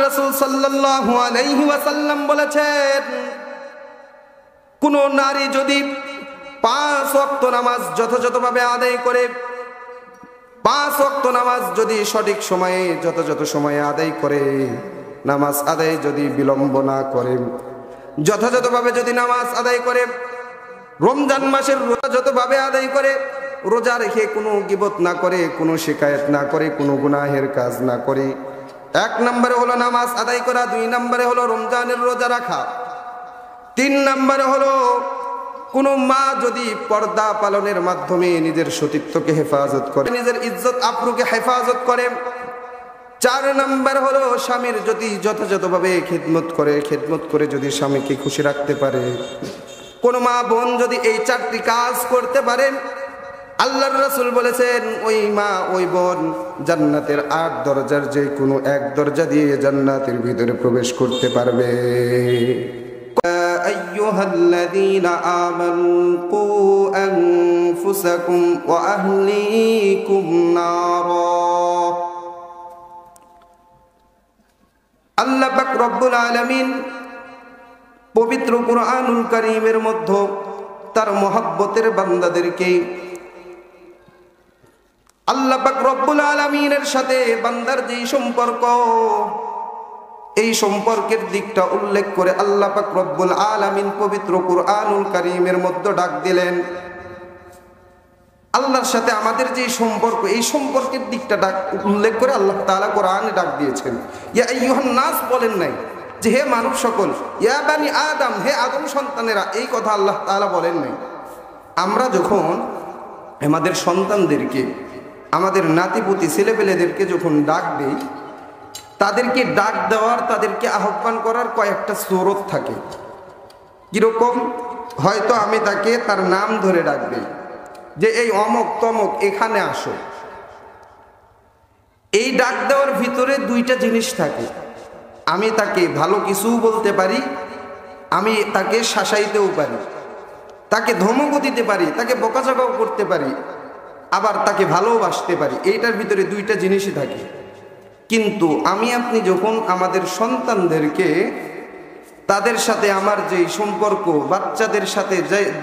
রাসূল সাল্লাল্লাহু আলাইহি ওয়াসাল্লাম বলেছেন, কোন নারী যদি 5 ওয়াক্ত নামাজ যথাযথভাবে আদায় করে, 5 ওয়াক্ত নামাজ যদি সঠিক সময়ে যথাযথ সময়ে আদায় করে, নামাজ আদায় যদি বিলম্ব না করে, যথাযথভাবে যদি নামাজ আদায় করে, রমজান মাসের রোজা যথাযথভাবে আদায় করে, রোজা রেখে কোনো গীবত না করে, কোনো শিকায়ত না করে, কোনো গুনাহের কাজ না করে, 1 নম্বরে হলো নামাজ আদায় করা, 2 নম্বরে হলো রমজানের রোজা রাখা, 3 নম্বরে হলো কোনো মা যদি পর্দা পালনের মাধ্যমে নিজের সতীত্বকে হেফাজত করে, নিজের ইজ্জত আবরুকে হেফাজত করে, 4 নম্বর হলো স্বামীর যদি যথাযথভাবে খেদমত করে যদি স্বামীকে খুশি রাখতে পারে। কোন মা বোন যদি এই 4টি কাজ করতে পারেন, আল্লাহর রাসূল বলেছেন ওই মা ওই বোন জান্নাতের 8 দরজার যে কোনো 1 দরজা দিয়ে জান্নাতের ভিতরে প্রবেশ করতে পারবে। আইয়ুহাল্লাযীনা আমানু কু আনফুসাকুম ওয়া আহলিকুম নারা। আল্লাহ পাক রব্বুল আলামিন পবিত্র কুরআনুল কারীমের মধ্যে তার মহব্বতের বান্দাদেরকে আল্লাহ পাক রব্বুল আলামিনের সাথে বান্দার যে সম্পর্ক, এই সম্পর্কের দিকটা উল্লেখ করে আল্লাহ পাক রব্বুল আলামিন পবিত্র কুরআনুল কারীমের মধ্যে ডাক দিলেন। আল্লাহর সাথে আমাদের যে সম্পর্ক, এই সম্পর্কের দিকটা ডাক উল্লেখ করে আল্লাহ তাআলা কোরআনে ডাক দিয়েছেন। ইয়া আইয়ুহান নাস বলেন নাই যে হে মানব সকল, ইয়া বানি আদম, হে আদম সন্তানেরা, এই কথা আল্লাহ তাআলা বলেন নাই। আমরা যখন আমাদের সন্তানদেরকে, আমাদের নাতিপুতি ছেলেপেলেদেরকে যখন ডাক দেই, তাদেরকে ডাক দেওয়ার, তাদেরকে আহ্বান করার কয়েকটা সুরত থাকে। কিরকম? হয়তো আমি তাকে তার নাম ধরে ডাক দিই যে এই অমক তমক এখানে আসো। এই ডাক দেওয়ার ভিতরে 2টা জিনিস থাকে। আমি তাকে ভালো কিছুও বলতে পারি, আমি তাকে শাসাইতেও পারি, তাকে ধমকও দিতে পারি, তাকে বকাঝকাও করতে পারি, আবার তাকে ভালোবাসতে পারি। এইটার ভিতরে 2টা জিনিসই থাকে। কিন্তু আমি আপনি যখন আমাদের সন্তানদেরকে, তাদের সাথে আমার যেই সম্পর্ক, বাচ্চাদের সাথে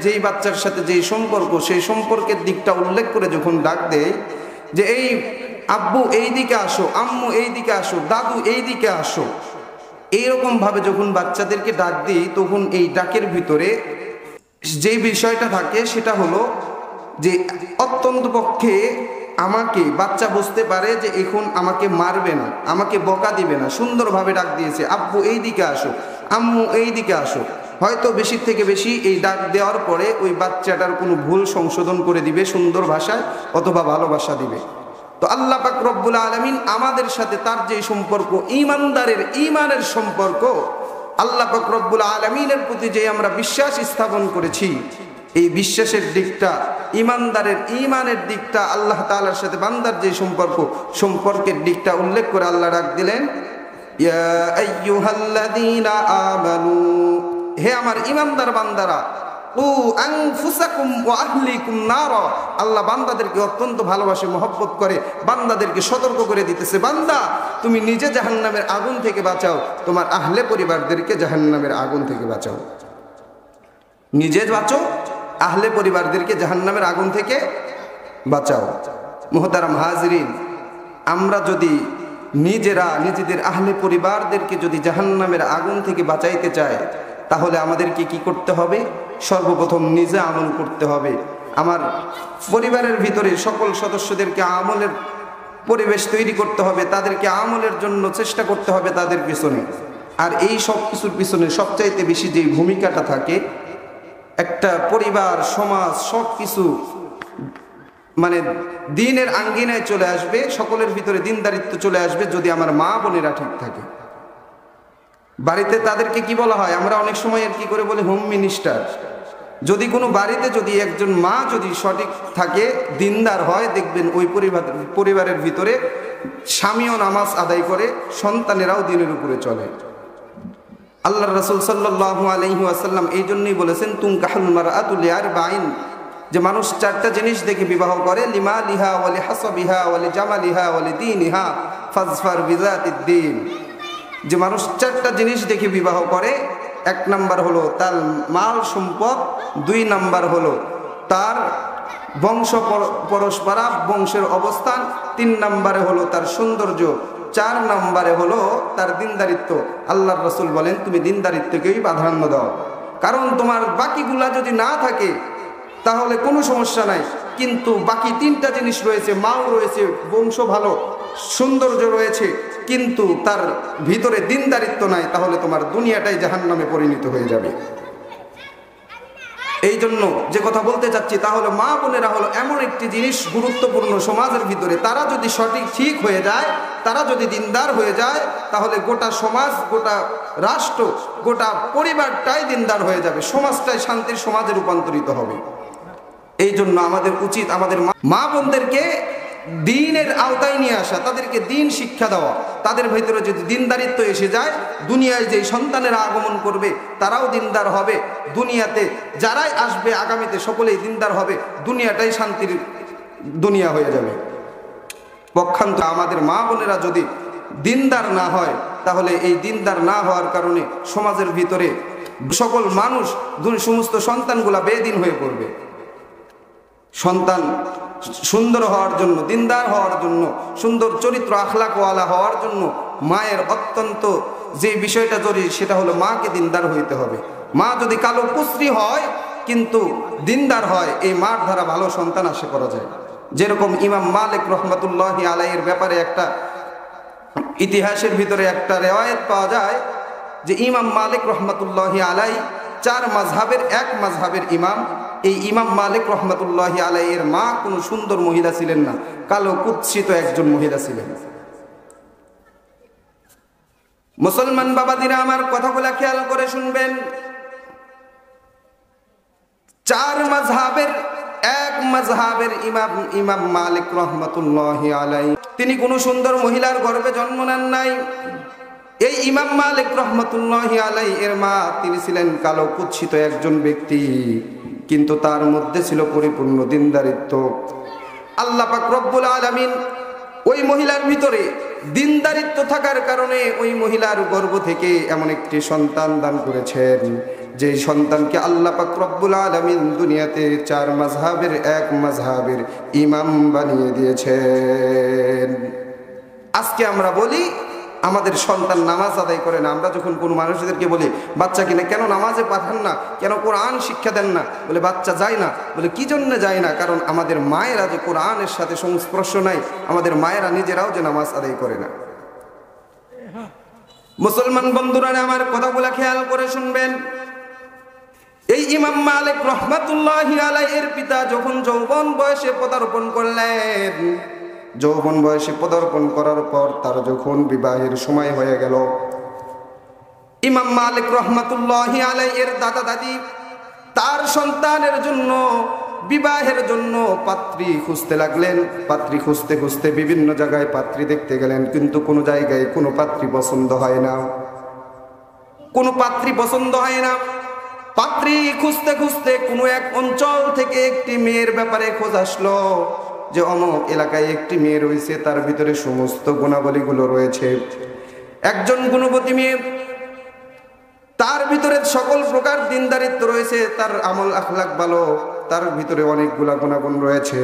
যেই বাচ্চার সাথে যেই সম্পর্ক, সেই সম্পর্কের দিকটা উল্লেখ করে যখন ডাক দেয় যে এই আব্বু এই দিকে আসো, আম্মু এই দিকে আসো, দাদু এই দিকে আসো, এইরকম ভাবে যখন বাচ্চাদেরকে ডাক দিই, তখন এই ডাকের ভিতরে যেই বিষয়টা থাকে সেটা হলো যে অত্যন্ত পক্ষে আমাকে বাচ্চা বুঝতে পারে যে এখন আমাকে মারবে না, আমাকে বকা দিবে না, সুন্দরভাবে ডাক দিয়েছে, আব্বু এই দিকে আসো, আম্মু এই দিকে আসো। হয়তো বেশি থেকে বেশি এই ডাক দেওয়ার পরে ওই বাচ্চাটার কোনো ভুল সংশোধন করে দিবে সুন্দর ভাষায়, অথবা ভালোবাসা দিবে। তো আল্লাহ পাক রব্বুল আলামিন আমাদের সাথে তার যে সম্পর্ক, ঈমানদারের ঈমানের সম্পর্ক, আল্লাহ পাক রব্বুল আলামিনের প্রতি যে আমরা বিশ্বাস স্থাপন করেছি, এই বিশ্বাসের দিকটা, ঈমানদারের ঈমানের দিকটা, আল্লাহ তাআলার সাথে বান্দার যে সম্পর্কের দিকটা উল্লেখ করে আল্লাহ ডাক দিলেন, ইয়া আইয়ুহাল্লাযীনা আমানু, হে আমার ঈমানদার বান্দারা, কু আনফুসাকুম ওয়া আহলিকুম নারা। আল্লাহ বান্দাদেরকে অত্যন্ত ভালোবাসে, মহব্বত করে, বান্দাদেরকে সতর্ক করে দিতেছে, বান্দা তুমি নিজে জাহান্নামের আগুন থেকে বাঁচাও, তোমার আহলে পরিবারদেরকে জাহান্নামের আগুন থেকে বাঁচাও। নিজে বাঁচো, আহলে পরিবারদেরকে জাহান্নামের আগুন থেকে বাঁচাও। মুহতারাম হাজরিন, আমরা যদি নিজেরা নিজেদের আহলে পরিবারদেরকে যদি জাহান্নামের আগুন থেকে বাঁচাইতে চাই, তাহলে আমাদেরকে কি করতে হবে? সর্বপ্রথম নিজে আমল করতে হবে। আমার পরিবারের ভিতরে সকল সদস্যদেরকে আমলের পরিবেশ তৈরি করতে হবে, তাদেরকে আমলের জন্য চেষ্টা করতে হবে তাদের পিছনে। আর এই সব কিছুর পিছনে সবচাইতে বেশি যে ভূমিকাটা থাকে, একটা পরিবার, সমাজ, সব কিছু মানে দ্বীনের আঙ্গিনায় চলে আসবে, সকলের ভিতরে দ্বীনদারিত্ব চলে আসবে যদি আমার মা বোনেরা ঠিক থাকে। বাড়িতে তাদেরকে কি বলা হয়? আমরা অনেক সময় আর কি করে বলি হোম মিনিস্টার। যদি কোনো বাড়িতে যদি একজন মা যদি সঠিক থাকে, দ্বীনদার হয়, দেখবেন ওই পরিবারের ভিতরে স্বামীও নামাজ আদায় করে, সন্তানেরাও দ্বীনের উপরে চলে। আল্লাহর রাসূল সাল্লাল্লাহু আলাইহি ওয়াসাল্লাম এই জন্যই বলেছেন, তুনকাহুল মারআতু লিআরবাঈন, যে মানুষ 4টা জিনিস দেখে বিবাহ করে, লিমালিহা ওয়া লিহাসাবিহা ওয়া লিজামালিহা ওয়া লিদীনিহা ফাজফার বিযাতিদ দ্বীন। যে মানুষ চারটা জিনিস দেখে বিবাহ করে। এক নাম্বার হলো তার মাল সম্পদ, দুই নাম্বার হলো তার বংশ পরস্পরা, বংশের অবস্থান, তিন নাম্বারে হলো তার সৌন্দর্য, চার নাম্বারে হলো তার দিনদারিত্ব। আল্লাহর রাসূল বলেন তুমি দিনদারিত্বকেই প্রাধান্য দাও, কারণ তোমার বাকিগুলা যদি না থাকে তাহলে কোনো সমস্যা নাই, কিন্তু বাকি তিনটা জিনিস রয়েছে, মাও রয়েছে, বংশ ভালো, সৌন্দর্য রয়েছে, কিন্তু তার ভিতরে দিনদারিত্ব নাই, তাহলে তোমার দুনিয়াটাই জাহান্নামে পরিণত হয়ে যাবে। এই জন্য যে কথা বলতে চাচ্ছি তা হলো মা বোনেরা হলো এমন একটি জিনিস গুরুত্বপূর্ণ সমাজের ভিতরে। তারা যদি সঠিক ঠিক হয়ে যায়, তারা যদি দিনদার হয়ে যায়, তাহলে গোটা সমাজ, গোটা রাষ্ট্র, গোটা পরিবারটাই দিনদার হয়ে যাবে, সমাজটাই শান্তির সমাজে রূপান্তরিত হবে। এই জন্য আমাদের উচিত আমাদের মা বোনদেরকে দিনের আওতায় নিয়ে আসা, তাদেরকে দিন শিক্ষা দেওয়া। তাদের ভেতরে যদি দিনদারিত্ব এসে যায়, দুনিয়ায় যে সন্তানেরা আগমন করবে তারাও দিনদার হবে, দুনিয়াতে যারাই আসবে আগামীতে সকলেই দিনদার হবে, দুনিয়াটাই শান্তির দুনিয়া হয়ে যাবে। পক্ষান্তরে আমাদের মা বোনেরা যদি দিনদার না হয়, তাহলে এই দিনদার না হওয়ার কারণে সমাজের ভিতরে সকল মানুষ, সমস্ত সন্তানগুলা বেদিন হয়ে পড়বে। সন্তান সুন্দর হওয়ার জন্য, দিনদার হওয়ার জন্য, সুন্দর চরিত্র আখলাকওয়ালা হওয়ার জন্য মায়ের অত্যন্ত যে বিষয়টা জরুরি সেটা হলো মাকে দিনদার হইতে হবে। মা যদি কালো কুশ্রী হয় কিন্তু দিনদার হয়, এই মার দ্বারা ভালো সন্তান আশা করা যায়। যেরকম ইমাম মালিক রহমাতুল্লাহি আলাইহির ব্যাপারে একটা ইতিহাসের ভিতরে একটা রেওয়ায়েত পাওয়া যায় যে ইমাম মালিক রহমাতুল্লাহি আলাইহি চার মাযহাবের এক মাযহাবের ইমাম। এই ইমাম মালিক রহমাতুল্লাহি আলাইহির মা কোনো সুন্দর মহিলা ছিলেন না, কালো কুৎসিত একজন মহিলা ছিলেন। মুসলমান বাবাদিরা আমার কথাগুলা খেয়াল করে শুনবেন। চার মাযহাবের এক মাযহাবের ইমাম মালিক রহমাতুল্লাহি আলাইহি তিনি কোনো সুন্দর মহিলার গর্ভে জন্ম নেন নাই। এই ইমাম মালিক রহমাতুল্লাহি আলাইহি এর মা তিনি ছিলেন কালো কুৎসিত একজন ব্যক্তি, কিন্তু তার মধ্যে ছিল পরিপূর্ণ দিনদারিত্ব। আল্লাহ পাক রব্বুল আলামিন ওই মহিলার ভিতরে দিনদারিত্ব থাকার কারণে ওই মহিলার গর্ভ থেকে এমন একটি সন্তান দান করেছেন, যে সন্তানকে আল্লাহ পাক রব্বুল আলামিন দুনিয়াতে চার মাযহাবের এক মাযহাবের ইমাম বানিয়ে দিয়েছেন। আজকে আমরা বলি আমাদের সন্তান নামাজ আদায় করে না। আমরা যখন কোনো মানুষদেরকে বলি বাচ্চা কিনা কেন নামাজে পাঠান না, কেন কোরআন শিক্ষা দেন না, বলে বাচ্চা যায় না। বলে কি জন্য যায় না? কারণ আমাদের মায়েরা যে কোরআনের সাথে সংস্পর্শ নাই, আমাদের মায়েরা নিজেরাও যে নামাজ আদায় করে না। মুসলমান বন্ধুরা আমার কথাগুলা খেয়াল করে শুনবেন। এই ইমাম মালিক রহমাতুল্লাহি আলাইহির পিতা যখন যৌবন বয়সে পদার্পণ করলেন, যৌবন বয়সে পদার্পণ করার পর তার যখন বিবাহের সময় হয়ে গেল, ইমাম মালিক রহমাতুল্লাহি আলাইহির দাদা দাদি তার সন্তানের জন্য বিবাহের জন্য পাত্রী খুঁজতে লাগলেন। পাত্রী খুঁজতে খুঁজতে বিভিন্ন জায়গায় পাত্রী দেখতে গেলেন, কিন্তু কোনো জায়গায় কোনো পাত্রী পছন্দ হয় না, কোনো পাত্রী পছন্দ হয় না। পাত্রী খুঁজতে খুঁজতে কোনো এক অঞ্চল থেকে একটি মেয়ের ব্যাপারে খোঁজ আসলো যে অমুক এলাকায় একটি মেয়ে রয়েছে, তার ভিতরে সমস্ত গুণাবলীগুলো রয়েছে, একজন গুণবতী মেয়ে, তার ভিতরে সকল প্রকার দিনদারিত্ব রয়েছে, তার আমল আখলাক ভালো, তার ভিতরে অনেকগুলা গুণাগুণ রয়েছে।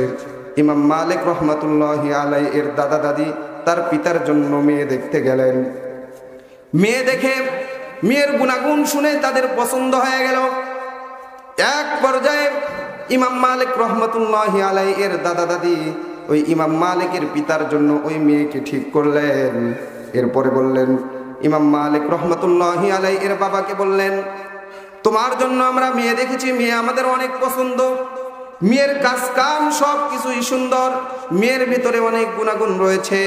ইমাম মালিক রহমাতুল্লাহি আলাইহি এর দাদা দাদি তার পিতার জন্য মেয়ে দেখতে গেলেন। মেয়ে দেখে মেয়ের গুণাগুণ শুনে তাদের পছন্দ হয়ে গেল। এক পর্যায়ে ইমাম মালিক রহমাতুল্লাহি আলাইহি এর দাদা দাদি ওই ইমাম মালিকের পিতার জন্য ওই মেয়েকে ঠিক করলেন। এরপরে বললেন, ইমাম মালিক রহমাতুল্লাহি আলাইহি এর বাবাকে বললেন, তোমার জন্য আমরা মেয়ে দেখেছি, মেয়ে আমাদের অনেক পছন্দ, মেয়ের কাজ কাম সব কিছুই সুন্দর, মেয়ের ভিতরে অনেক গুণাগুণ রয়েছে।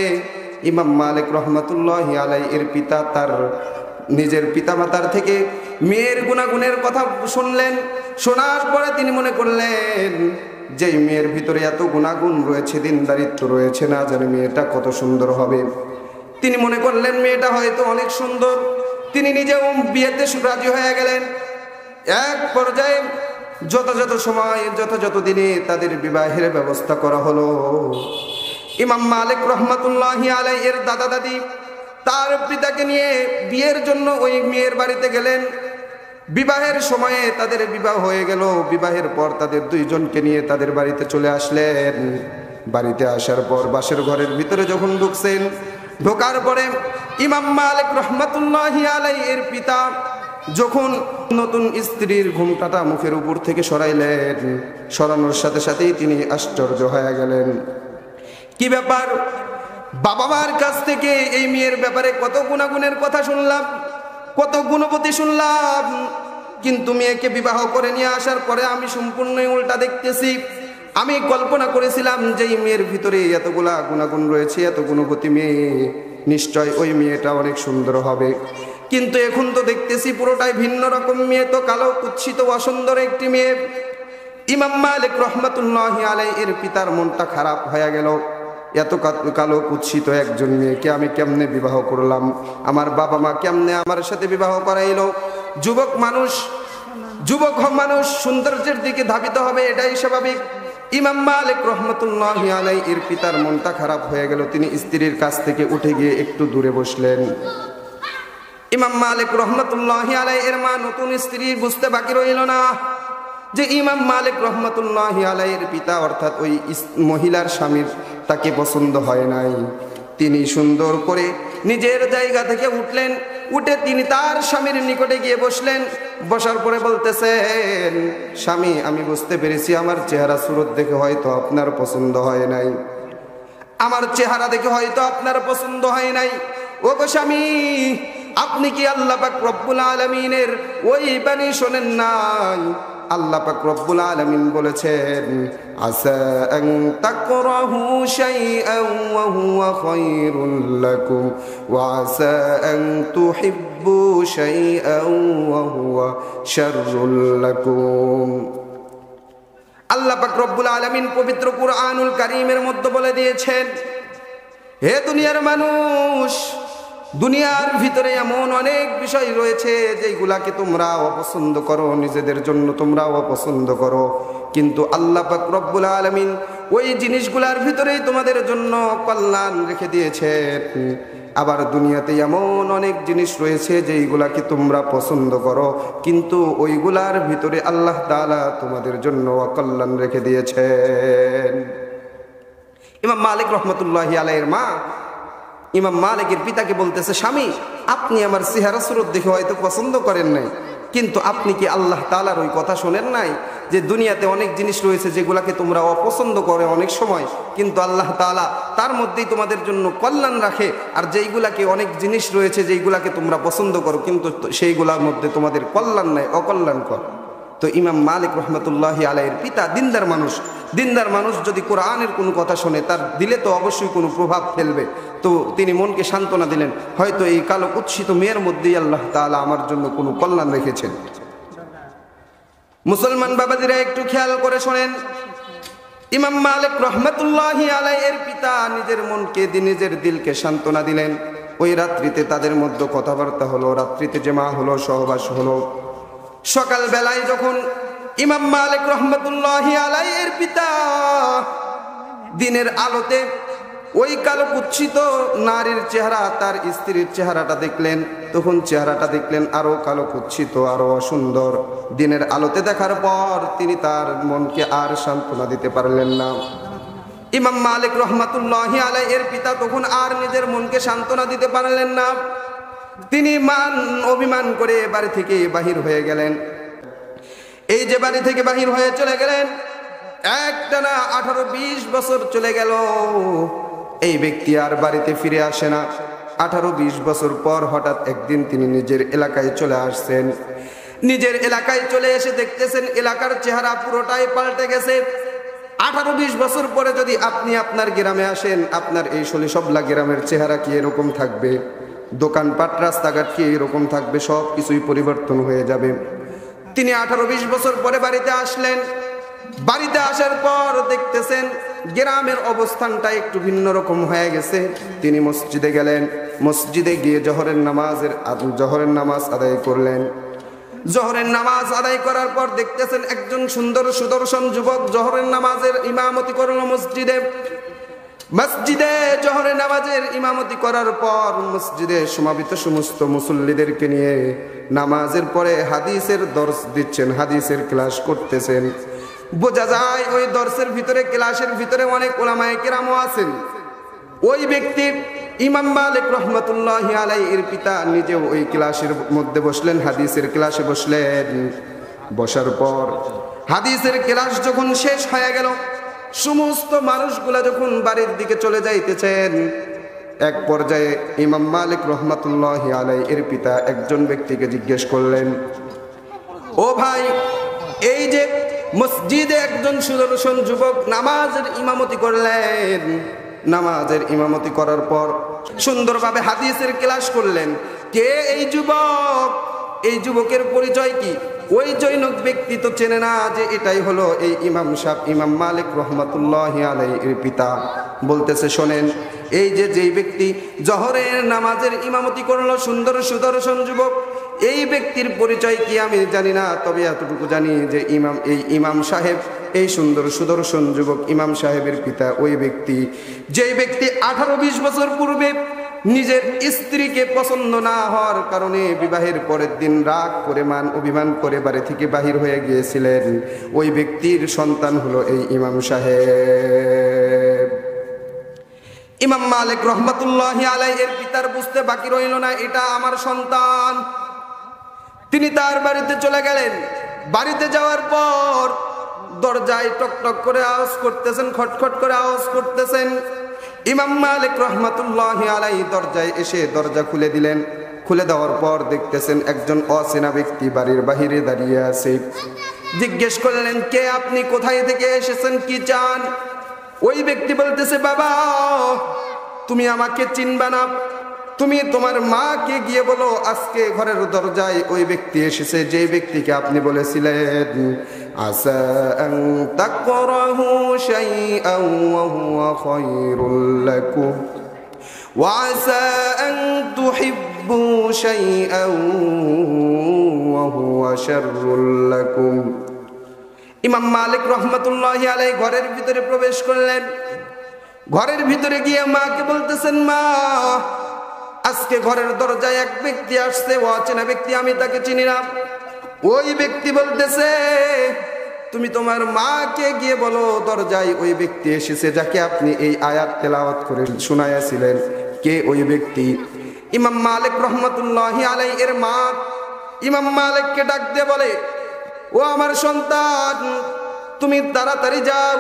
ইমাম মালিক রহমাতুল্লাহি আলাইহি এর পিতা তার নিজের পিতামাতার থেকে মেয়ের গুণাগুণের কথা শুনলেন। শোনার পরে তিনি মনে করলেন যে মেয়ের ভিতরে এত গুণাগুণ রয়েছে, দিনদারিত্ব রয়েছে, না জানি মেয়েটা কত সুন্দর হবে। তিনি মনে করলেন মেয়েটা হয়তো অনেক সুন্দর, তিনি নিজেও বিয়েতে রাজি হয়ে গেলেন। এক পর্যায়ে যথাযথ সময় যথাযথ দিনে তাদের বিবাহের ব্যবস্থা করা হলো। ইমাম মালিক রহমাতুল্লাহি আলাইহি এর দাদা দাদি তার পিতাকে নিয়ে বিয়ের জন্য ওই মেয়ের বাড়িতে গেলেন। বিবাহের সময়ে তাদের বিবাহ হয়ে গেল। বিবাহের পর তাদের দুইজনকে নিয়ে তাদের বাড়িতে চলে আসলেন। বাড়িতে আসার পর বাসের ঘরের ভিতরে যখন ঢুকছেন, ঢোকার পরে ইমাম মালিক রহমাতুল্লাহি আলাইহি এর পিতা যখন নতুন স্ত্রীর ঘুমটাটা মুখের উপর থেকে সরাইলেন, সরানোর সাথে সাথেই তিনি আশ্চর্য হয়ে গেলেন। কি ব্যাপার, বাবা মার কাছ থেকে এই মেয়ের ব্যাপারে কত গুণাগুণের কথা শুনলাম, কত গুণবতী শুনলাম, কিন্তু মেয়েকে বিবাহ করে নিয়ে আসার পরে আমি সম্পূর্ণই উল্টা দেখতেছি। আমি কল্পনা করেছিলাম যে এই মেয়ের ভিতরে এতগুলা গুণাগুণ রয়েছে, এত গুণবতী মেয়ে, নিশ্চয় ওই মেয়েটা অনেক সুন্দর হবে, কিন্তু এখন তো দেখতেছি পুরোটাই ভিন্ন রকম মেয়ে, তো কালো কুৎসিত অসুন্দর একটি মেয়ে। ইমাম মালিক রহমাতুল্লাহি আলাইহি এর পিতার মনটা খারাপ হয়ে গেল। এত কালো কুৎসিত একজন মেয়েকে আমি কেমনে বিবাহ করলাম, আমার বাবা মা কেমনে আমার সাথে বিবাহ করাইল। যুবক মানুষ সৌন্দর্যের দিকে ধাবিত হবে, এটাই স্বাভাবিক। ইমাম মালিক রহমাতুল্লাহি আলাইহি এর পিতার মনটা খারাপ হয়ে গেল। তিনি স্ত্রীর কাছ থেকে উঠে গিয়ে একটু দূরে বসলেন। ইমাম মালিক রহমাতুল্লাহি আলাইহি এর মা নতুন স্ত্রী বুঝতে বাকি রইল না যে ইমাম মালিক রহমাতুল্লাহি আলাইহির পিতা অর্থাৎ ওই মহিলার স্বামীর তাকে পছন্দ হয় নাই। তিনি সুন্দর করে নিজের জায়গা থেকে উঠলেন, উঠে তিনি তার স্বামীর নিকটে গিয়ে বসলেন। বসার পরে বলতেছেন, স্বামী, আমি বুঝতে পেরেছি আমার চেহারা সুরত দেখে হয়তো আপনার পছন্দ হয় নাই, আমার চেহারা দেখে হয়তো আপনার পছন্দ হয় নাই। ও গো স্বামী, আপনি কি আল্লাহ পাক রব্বুল আলামিনের ওই বাণী শোনেন নাই? আল্লাহ পাক রব্বুল আলামিন বলেছেন, আসা আন তাকরাহু শাইআন ওয়া হুয়া খায়রুল লাকুম ওয়া আসা আন তুহিব্বু শাইআন ওয়া হুয়া শাররুল লাকুম। আল্লাহ পাক রব্বুল আলামিন পবিত্র কুরআনুল কারীমের মধ্যে বলে দিয়েছেন, হে দুনিয়ার মানুষ, দুনিয়ার ভিতরে এমন অনেক বিষয় রয়েছে যেগুলাকে তোমরা অপছন্দ করো, নিজেদের জন্য তোমরা অপছন্দ করো, কিন্তু আল্লাহ পাক রব্বুল আলামিন ওই জিনিসগুলার ভিতরেই তোমাদের জন্য কল্যাণ রেখে দিয়েছেন। আবার দুনিয়াতে এমন অনেক জিনিস রয়েছে যেইগুলাকে তোমরা পছন্দ করো, কিন্তু ওইগুলার ভিতরে আল্লাহ তাআলা তোমাদের জন্য অকল্যাণ রেখে দিয়েছেন। ইমাম মালিক রহমাতুল্লাহি আলাইহির মা ইমাম মালিকের পিতাকে বলতেছে, স্বামী, আপনি আমার চেহারা সুরত দেখে হয়তো পছন্দ করেন নাই, কিন্তু আপনি কি আল্লাহ তাআলার ওই কথা শোনেন নাই যে দুনিয়াতে অনেক জিনিস রয়েছে যেগুলাকে তোমরা অপছন্দ করে অনেক সময়, কিন্তু আল্লাহ তাআলা তার মধ্যেই তোমাদের জন্য কল্যাণ রাখে, আর যেইগুলাকে অনেক জিনিস রয়েছে যেইগুলাকে তোমরা পছন্দ করো কিন্তু সেইগুলোর মধ্যে তোমাদের কল্যাণ নাই, অকল্যাণকর। তো ইমাম মালিক রহমাতুল্লাহি আলাইহির পিতা দিনদার মানুষ যদি কোরআনের কোনো কথা শোনে তার দিলে তো অবশ্যই কোনো প্রভাব ফেলবে। তো তিনি মনকে সান্ত্বনা দিলেন, হয়তো এই কালো কুৎসিত মেয়ের মধ্যেই আল্লাহ তাআলা আমার জন্য কোনো কল্যাণ রেখেছেন। মুসলমান বাবাজিরা একটু খেয়াল করে শোনেন, ইমাম মালিক রহমাতুল্লাহি আলাইহির পিতা নিজের মনকে নিজের দিলকে সান্ত্বনা দিলেন। ওই রাত্রিতে তাদের মধ্যে কথাবার্তা হলো, রাত্রিতে জামা হলো, সহবাস হলো। সকাল বেলায় যখন ইমাম মালিক রহমাতুল্লাহি আলাইহির পিতা দিনের আলোতে ওই কালো কুৎসিত নারীর চেহারা, তার স্ত্রীর চেহারাটা দেখলেন, তখন চেহারাটা দেখলেন আরো কালো কুৎসিত, আরো অসুন্দর। দিনের আলোতে দেখার পর তিনি তার মনকে আর সান্ত্বনা দিতে পারলেন না। ইমাম মালিক রহমাতুল্লাহি আলাইহির পিতা তখন আর নিজের মনকে সান্ত্বনা দিতে পারলেন না। তিনি অভিমান করে বাড়ি থেকে বাহির হয়ে গেলেন। এই যে বাড়ি থেকে বাহির হয়ে চলে গেলেন, একটানা 18-20 বছর চলে গেল। এই ব্যক্তি আর বাড়িতে ফিরে আসে না। 18-20 বছর পর হঠাৎ একদিন তিনি নিজের এলাকায় চলে আসছেন। নিজের এলাকায় চলে এসে দেখতেছেন এলাকার চেহারা পুরোটাই পাল্টে গেছে। 18-20 বছর পরে যদি আপনি আপনার গ্রামে আসেন, আপনার এই সলিসবলা গ্রামের চেহারা কি এরকম থাকবে? দোকানপাট, রাস্তাঘাট কি এরকম থাকবে? সব কিছুই পরিবর্তন হয়ে যাবে। তিনি 18-20 বছর পরে বাড়িতে আসলেন। বাড়িতে আসার পর দেখতেছেন গ্রামের অবস্থানটা একটু ভিন্ন রকম হয়ে গেছে। তিনি মসজিদে গেলেন। মসজিদে গিয়ে জোহরের নামাজ আদায় করলেন। জোহরের নামাজ আদায় করার পর দেখতেছেন একজন সুন্দর সুদর্শন যুবক জোহরের নামাজের ইমামতি করল মসজিদে। মসজিদে জোহরের নামাজের ইমামতি করার পর মসজিদে সমাবেত সমস্ত মুসল্লিদেরকে নিয়ে নামাজের পরে হাদিসের দর্শ দিচ্ছেন, হাদিসের ক্লাস করতেছেন। বোঝা যায় ওই দর্শের ভিতরে, ক্লাসের ভিতরে অনেক উলামায়ে কেরামও আছেন। ওই ব্যক্তি ইমাম মালিক রহমতুল্লাহি আলাইহির পিতা নিজেও ওই ক্লাসের মধ্যে বসলেন, হাদিসের ক্লাসে বসলেন। বসার পর হাদিসের ক্লাস যখন শেষ হয়ে গেল, সমস্ত মানুষগুলা যখন বাড়ির দিকে চলে যাইতেছেন, এক পর্যায়ে ইমাম মালিক রহমতুল্লাহি আলাইহির পিতা একজন ব্যক্তিকে জিজ্ঞেস করলেন, ও ভাই, এই যে মসজিদে একজন সুদর্শন যুবক নামাজের ইমামতি করলেন, নামাজের ইমামতি করার পর সুন্দরভাবে হাদিসের ক্লাস করলেন, কে এই যুবক? এই যুবকের পরিচয় কি? ওই জৈনক ব্যক্তি তো চেনে না যে এটাই হলো এই ইমাম সাহেব, ইমাম মালিক রহমতুল্লাহি আলাইহির পিতা। বলতেছে, শোনেন, এই যে যেই ব্যক্তি জোহরের নামাজের ইমামতি করলো, সুন্দর সুদর্শন যুবক, এই ব্যক্তির পরিচয় কি আমি জানি না, তবে এতটুকু জানি যে এই ইমাম সাহেব, এই সুন্দর সুদর্শন যুবক ইমাম সাহেবের পিতা ওই ব্যক্তি, যেই ব্যক্তি 18-20 বছর পূর্বে নিজের স্ত্রীকে পছন্দ না হওয়ার কারণে বিবাহের পরের দিন রাগ করে মান অভিমান করে বাড়ি থেকে বাহির হয়ে গিয়েছিলেন। ওই ব্যক্তির সন্তান হলো এই ইমাম সাহেব। ইমাম মালিক রহমতুল্লাহি আলাইহির পিতার বুঝতে বাকি রইল না, এটা আমার সন্তান। তিনি তার বাড়িতে চলে গেলেন। বাড়িতে যাওয়ার পর দরজায় টক টক করে আওয়াজ করতেছেন, খটখট করে আওয়াজ করতেছেন। ইমাম মালিক রহমতুল্লাহি আলাইহি দরজায় এসে দরজা খুলে দিলেন। খুলে দেওয়ার পর দেখতেছেন একজন অচেনা ব্যক্তি বাড়ির বাহিরে দাঁড়িয়ে আছে। জিজ্ঞেস করলেন, কে আপনি? কোথায় থেকে এসেছেন? কি চান? ওই ব্যক্তি বলতেছে, বাবা, তুমি আমাকে চিনবা না, তুমি তোমার মাকে গিয়ে বলো আজকে ঘরের দরজায় ওই ব্যক্তি এসেছে, যে ব্যক্তিকে আপনি বলেছিলেন আসা আন তাকরাহু শাইআন ওয়া হুয়া খায়রুল লাকুম ওয়া আসা আন তুহিব্বু শাইআন ওয়া হুয়া শাররুল লাকুম। ইমাম মালিক রহমতুল্লাহি আলাইহি ঘরের ভিতরে প্রবেশ করলেন। ঘরের ভিতরে গিয়ে মাকে বলতেছেন, মা, আজকে ঘরের দরজায় এক ব্যক্তি আসছে, অচেনা ব্যক্তি, আমি তাকে চিনি না। ওই ব্যক্তি বলতেছে, তুমি তোমার মাকে গিয়ে বলো দরজায় ওই ব্যক্তি এসেছে যাকে আপনি এই আয়াত তেলাওয়াত করে শোনাইয়াছিলেন। কে ওই ব্যক্তি? ইমাম মালিক রহমতুল্লাহি আলাইহি এর মা ইমাম মালিককে ডাক দিয়ে বলে, ও আমার সন্তান, তুমি তাড়াতাড়ি যাও,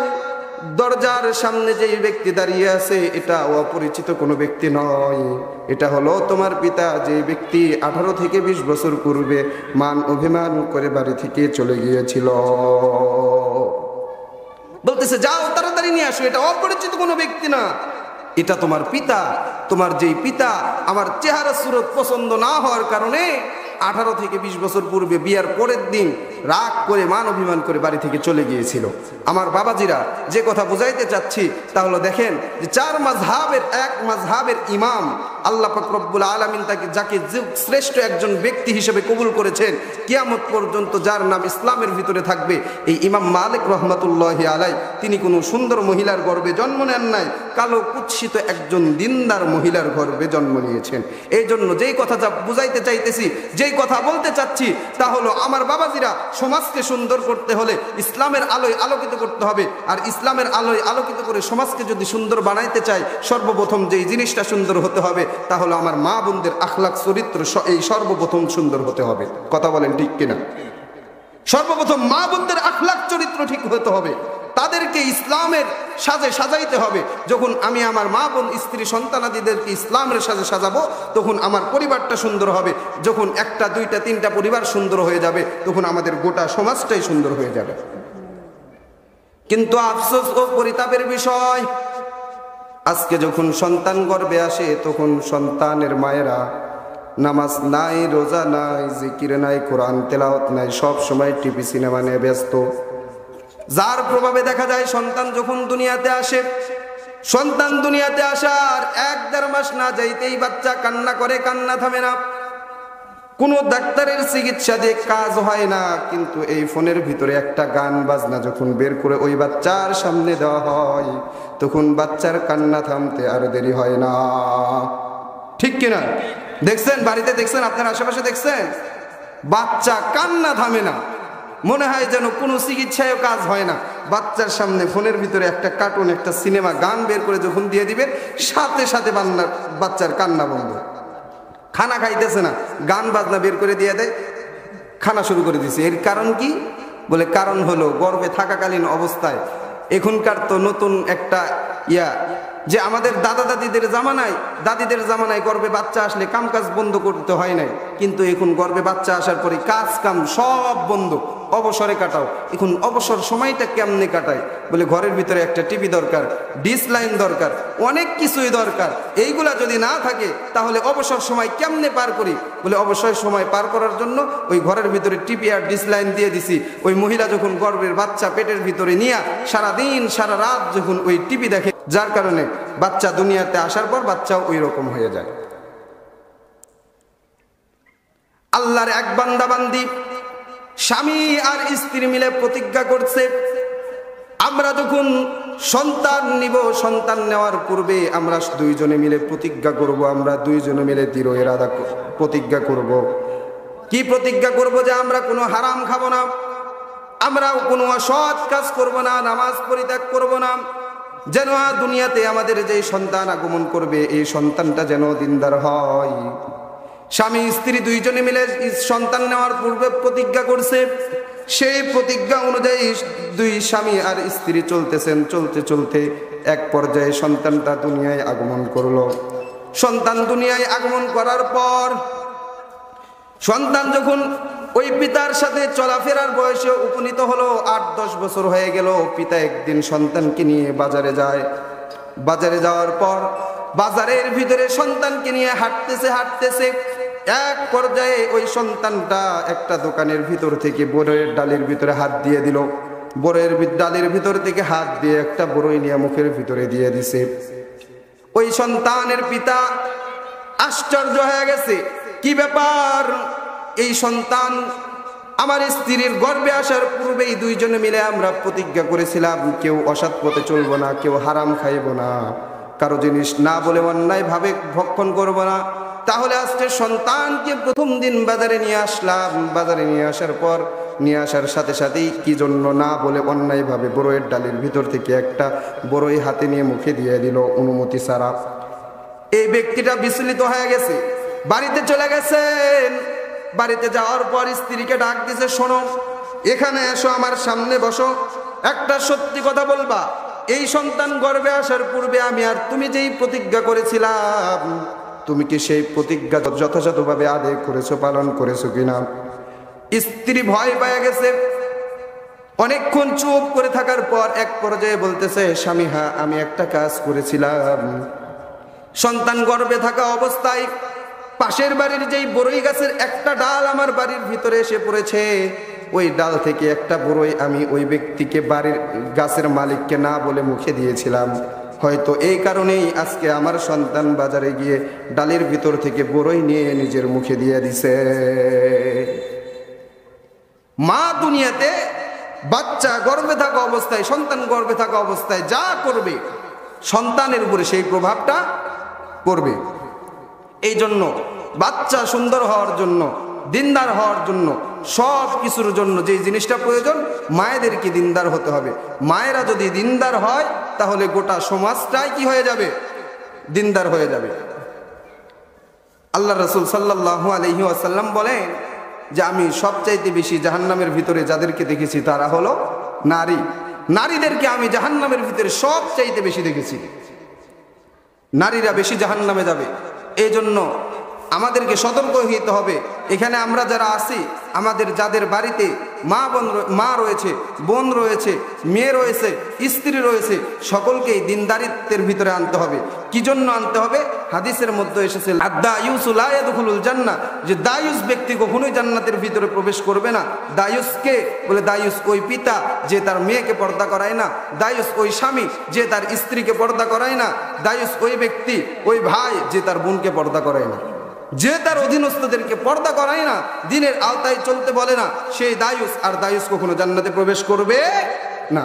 দরজার সামনে যে ব্যক্তি দাঁড়িয়ে আছে এটা অপরিচিত কোনো ব্যক্তি নয়, এটা হলো তোমার পিতা, যে ব্যক্তি 18 থেকে 20 বছর পূর্বে মান অভিমান করে বাড়ি থেকে চলে গিয়েছিল। বলতেছে, যাও তাড়াতাড়ি নিয়ে আসো, এটা অপরিচিত কোনো ব্যক্তি না, এটা তোমার পিতা। তোমার যেই পিতা আমার চেহারা সুরত পছন্দ না হওয়ার কারণে 18 থেকে 20 বছর পূর্বে বিয়ার পরের দিন রাগ করে মান অভিমান করে বাড়ি থেকে চলে গিয়েছিল। আমার বাবাজিরা, যে কথা বুঝাইতে চাচ্ছি তাহলে দেখেন যে 4 মাযহাবের এক মাযহাবের ইমাম আল্লাহ পাক রব্বুল আলামিন যাকে শ্রেষ্ঠ একজন ব্যক্তি হিসেবে কবুল করেছেন, কিয়ামত পর্যন্ত যার নাম ইসলামের ভিতরে থাকবে, এই ইমাম মালিক রহমতুল্লাহি আলাইহি তিনি কোনো সুন্দর মহিলার গর্ভে জন্ম নেন নাই, কালো কুৎসিত একজন দিনদার মহিলার গর্ভে জন্ম নিয়েছেন। এই জন্য যেই কথা বুঝাইতে চাইতেছি, যেই কথা বলতে চাচ্ছি তা হলো, আমার বাবাজিরা, সমাজকে সুন্দর করতে হলে ইসলামের আলোয় আলোকিত করতে হবে। আর ইসলামের আলোয় আলোকিত করে সমাজকে যদি সুন্দর বানাইতে চাই, সর্বপ্রথম যেই জিনিসটা সুন্দর হতে হবে তা হলো আমার মা বোনদের আখলাক চরিত্র, এই সর্বপ্রথম সুন্দর হতে হবে। কথা বলেন ঠিক কিনা? সর্বপ্রথম মা বোনদের আখলাক চরিত্র ঠিক হতে হবে, তাদেরকে ইসলামের সাজে সাজাইতে হবে। যখন আমি আমার মা বোন স্ত্রী সন্তানাদিদেরকে ইসলামের সাজে সাজাবো, তখন আমার পরিবারটা সুন্দর হবে। যখন 1টা 2টা 3টা পরিবার সুন্দর হয়ে যাবে, তখন আমাদের গোটা সমাজটাই সুন্দর হয়ে যাবে। কিন্তু আফসোস ও পরিতাপের বিষয়, আজকে যখন সন্তান গর্ভে আসে তখন সন্তানের মায়েরা নামাজ নাই, রোজা নাই, জিকির নাই, কোরআন তেলাওয়াত নাই, সব সময় টিভি সিনেমা নিয়ে ব্যস্ত। যার প্রভাবে দেখা যায় সন্তান যখন দুনিয়াতে আসে, সন্তান দুনিয়াতে আসার 1-1.5 মাস না যাইতেই বাচ্চা কান্না করে, কান্না থামে না। কোনো ডাক্তারের চিকিৎসা দিয়ে কাজ হয় না, কিন্তু এই ফোনের ভিতরে একটা গান বাজনা যখন বের করে ওই বাচ্চার সামনে দেওয়া হয়, তখন বাচ্চার কান্না থামতে আর দেরি হয় না। ঠিক কিনা? দেখছেন, বাড়িতে দেখছেন, আপনার আশেপাশে দেখছেন, বাচ্চা কান্না থামে না, মনে হয় যেন কোনো চিকিৎসায়ও কাজ হয় না। বাচ্চার সামনে ফোনের ভিতরে একটা কার্টুন, একটা সিনেমা গান বের করে যখন দিয়ে দিবে, সাথে সাথে বাচ্চার কান্না বন্ধ। খানা খাইতেছে না, গান বাজনা বের করে দিয়ে দেয়, খানা শুরু করে দিছে। এর কারণ কি? বলে কারণ হলো গর্ভে থাকাকালীন অবস্থায়, এখনকার তো নতুন একটা যে আমাদের দাদা দাদিদের জামানায় গর্ভে বাচ্চা আসলে কাজ বন্ধ করতে হয় নাই, কিন্তু এখন গর্ভে বাচ্চা আসার পরে কাজ কাম সব বন্ধ, অবসরে কাটাও। এখন অবসর সময়টা কেমনে কাটায়? বলে ঘরের ভিতরে একটা টিভি দরকার, ডিশ লাইন দরকার, অনেক কিছুই দরকার। এইগুলা যদি না থাকে তাহলে অবসর সময় কেমনে পার করি? বলে অবসর সময় পার করার জন্য ওই ঘরের ভিতরে টিভি আর ডিশ লাইন দিয়ে দিছি। ওই মহিলা যখন গর্ভের বাচ্চা পেটের ভিতরে নিয়ে সারাদিন সারা রাত যখন ওই টিভি দেখে, যার কারণে বাচ্চা দুনিয়াতে আসার পর বাচ্চাও ওই রকম হয়ে যায়। আল্লাহর এক বান্দা বান্দি স্বামী আর স্ত্রী মিলে প্রতিজ্ঞা করছে, আমরা যখন সন্তান নিব, সন্তান নেওয়ার পূর্বে আমরা দুইজনে মিলে প্রতিজ্ঞা করব, আমরা দুইজনে মিলে দৃঢ় ইরাদা প্রতিজ্ঞা করব। কি প্রতিজ্ঞা করব? যে আমরা কোনো হারাম খাবো না, আমরা কোনো অসৎ কাজ করব না, নামাজ পরিত্যাগ করব না, যেন দুনিয়াতে আমাদের যে সন্তান আগমন করবে এই সন্তানটা যেন দিনদার হয়। স্বামী স্ত্রী দুইজনে মিলে সন্তান নেওয়ার পূর্বে প্রতিজ্ঞা করছে। সেই প্রতিজ্ঞা অনুযায়ী দুই স্বামী আর স্ত্রী চলতেছেন, চলতে চলতে এক পর্যায়ে সন্তানটা দুনিয়ায় আগমন করলো। সন্তান দুনিয়ায় আগমন করার পর সন্তান যখন ওই পিতার সাথে চলাফেরার বয়সে উপনীত হলো, 8-10 বছর হয়ে গেল, পিতা একদিন সন্তানকে নিয়ে বাজারে যায়। বাজারে যাওয়ার পর বাজারের ভিতরে সন্তানকে নিয়ে হাঁটতেছে এক পর্যায়ে ওই সন্তানটা একটা দোকানের ভিতর থেকে বড়ইয়ের ডালের ভিতরে হাত দিয়ে দিল। বড়ইয়ের ডালের ভিতর থেকে হাত দিয়ে একটা বড়ই নিয়ে মুখের ভিতরে দিয়ে দিছে। ওই সন্তানের পিতা আশ্চর্য হয়ে গেছে, কি ব্যাপার? এই সন্তান আমার স্ত্রীর গর্ভে আসার পূর্বেই দুইজনে মিলে আমরা প্রতিজ্ঞা করেছিলাম কেউ অসৎ পথে চলবো না, কেউ হারাম খাইব না, কারো জিনিস না বলে অন্যায় ভাবে ভক্ষণ করবো না। তাহলে আজকে সন্তানকে প্রথম দিন বাজারে নিয়ে আসলাম, বাজারে নিয়ে আসার সাথে সাথেই কি জন্য না বলে অন্যায় ভাবে বড়ইয়ের ডালের ভিতর থেকে একটা বড়ই হাতে নিয়ে মুখে দিয়ে দিল অনুমতি ছাড়া। এই ব্যক্তিটা বিচলিত হয়ে গেছে, বাড়িতে চলে গেছেন। বাড়িতে যাওয়ার পর স্ত্রীকে ডাক দিছে, শোনো, এখানে এসো, আমার সামনে বসো, একটা সত্যি কথা বলবা। এই সন্তান গর্ভে আসার পূর্বে আমি আর তুমি যেই প্রতিজ্ঞা করেছিলাম, তুমি কি সেই প্রতিজ্ঞা যথাযথভাবে আদায় করেছো, পালন করেছো কিনা? স্ত্রী ভয় পেয়ে গেছে। অনেকক্ষণ চুপ করে থাকার পর এক পর্যায়ে বলতেছে, স্বামী, হ্যাঁ আমি একটা কাজ করেছিলাম। সন্তান গর্ভে থাকা অবস্থায় পাশের বাড়ির যেই বড়ই গাছের একটা ডাল আমার বাড়ির ভিতরে এসে পড়েছে, ওই ডাল থেকে একটা বড়ই আমি ওই ব্যক্তিকে, বাড়ির গাছের মালিককে না বলে মুখে দিয়েছিলাম। হয়তো এই কারণেই আজকে আমার সন্তান বাজারে গিয়ে ডালের ভিতর থেকে বড়ই নিয়ে নিজের মুখে দিয়ে দিছে। মা দুনিয়াতে বাচ্চা গর্ভে থাকা অবস্থায়, সন্তান গর্ভে থাকা অবস্থায় যা করবে সন্তানের উপরে সেই প্রভাবটা পড়বে। এই জন্য বাচ্চা সুন্দর হওয়ার জন্য, দিনদার হওয়ার জন্য, সব কিছুর জন্য যে জিনিসটা প্রয়োজন, মায়েদেরকে দিনদার হতে হবে। মায়েরা যদি দিনদার হয় তাহলে গোটা সমাজটাই কি হয়ে যাবে? দিনদার হয়ে যাবে। আল্লাহ রাসূল সাল্লাল্লাহু আলাইহি ওয়াসাল্লাম বলেন যে আমি সবচাইতে বেশি জাহান্নামের ভিতরে যাদেরকে দেখেছি তারা হলো নারী। নারীদেরকে আমি জাহান্নামের ভিতরে সবচাইতে বেশি দেখেছি। নারীরা বেশি জাহান্নামে যাবে। এই জন্য আমাদেরকে সতর্ক হতে হবে। এখানে আমরা যারা আছি, আমাদের যাদের বাড়িতে মা রয়েছে, বোন রয়েছে, মেয়ে রয়েছে, স্ত্রী রয়েছে, সকলকেই দিনদারিত্বের ভিতরে আনতে হবে। কি জন্য আনতে হবে? হাদিসের মধ্যে এসেছে, আদ-দায়ুসু লা ইয়াদখুলুল জান্নাহ, যে দায়ুস ব্যক্তি কখনোই জান্নাতের ভিতরে প্রবেশ করবে না। দায়ুসকে বলে, দায়ুস ওই পিতা যে তার মেয়েকে পর্দা করায় না, দায়ুস ওই স্বামী যে তার স্ত্রীকে পর্দা করায় না, দায়ুস ওই ব্যক্তি, ওই ভাই যে তার বোনকে পর্দা করায় না। যে তার অধীনস্থদেরকে পর্দা করায় না, দিনের আওতায় চলতে বলে না, সেই দায়ুস আর দায়ুস কখনো জান্নাতে প্রবেশ করবে না।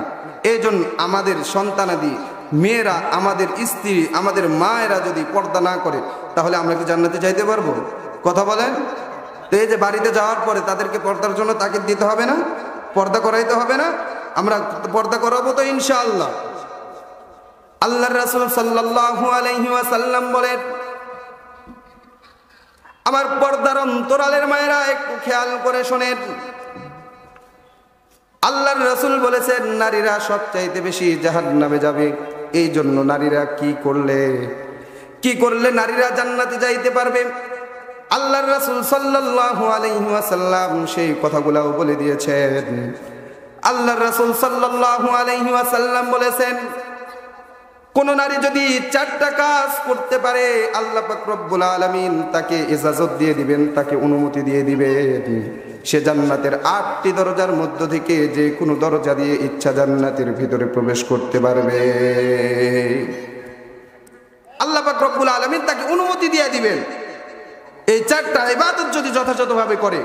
এই জন্য আমাদের সন্তানাদি মেয়েরা, আমাদের স্ত্রী, আমাদের মায়েরা যদি পর্দা না করে তাহলে আমরা কি জান্নাতে যাইতে পারবো? কথা বলেন। তো এই যে বাড়িতে যাওয়ার পরে তাদেরকে পর্দার জন্য তাকিদ দিতে হবে না, পর্দা করাইতে হবে না? আমরা পর্দা করাবো তো ইনশাআল্লাহ। আল্লাহর রাসূল সাল্লাল্লাহু আলাইহি ওয়াসাল্লাম বলেন, আমার পর্দার অন্তরালের মায়েরা একটু খেয়াল করে শোনেন। আল্লাহর রাসূল বলেছেন নারীরা সবচাইতে বেশি জাহান্নামে যাবে। এই জন্য নারীরা কি করলে নারীরা জান্নাতে যাইতে পারবে? আল্লাহর রাসূল সাল্লাল্লাহু আলাইহি ওয়াসাল্লাম সেই কথাগুলোও বলে দিয়েছেন। আল্লাহর রাসূল সাল্লাল্লাহু আলাইহি ওয়াসাল্লাম বলেছেন, কোন নারী যদি 4টা কাজ করতে পারে আল্লাহ পাক রব্বুল আলামিন তাকে ইজাজত দিয়ে দিবেন, তাকে অনুমতি দিয়ে দিবেন। সে জান্নাতের 8টি দরজার মধ্য থেকে যে কোনো দরজা দিয়ে ইচ্ছা জান্নাতের ভিতরে প্রবেশ করতে পারবে। আল্লাহ পাক রব্বুল আলামিন তাকে অনুমতি দিয়ে দিবেন। এই 4টা ইবাদত যদি যথাযথভাবে করে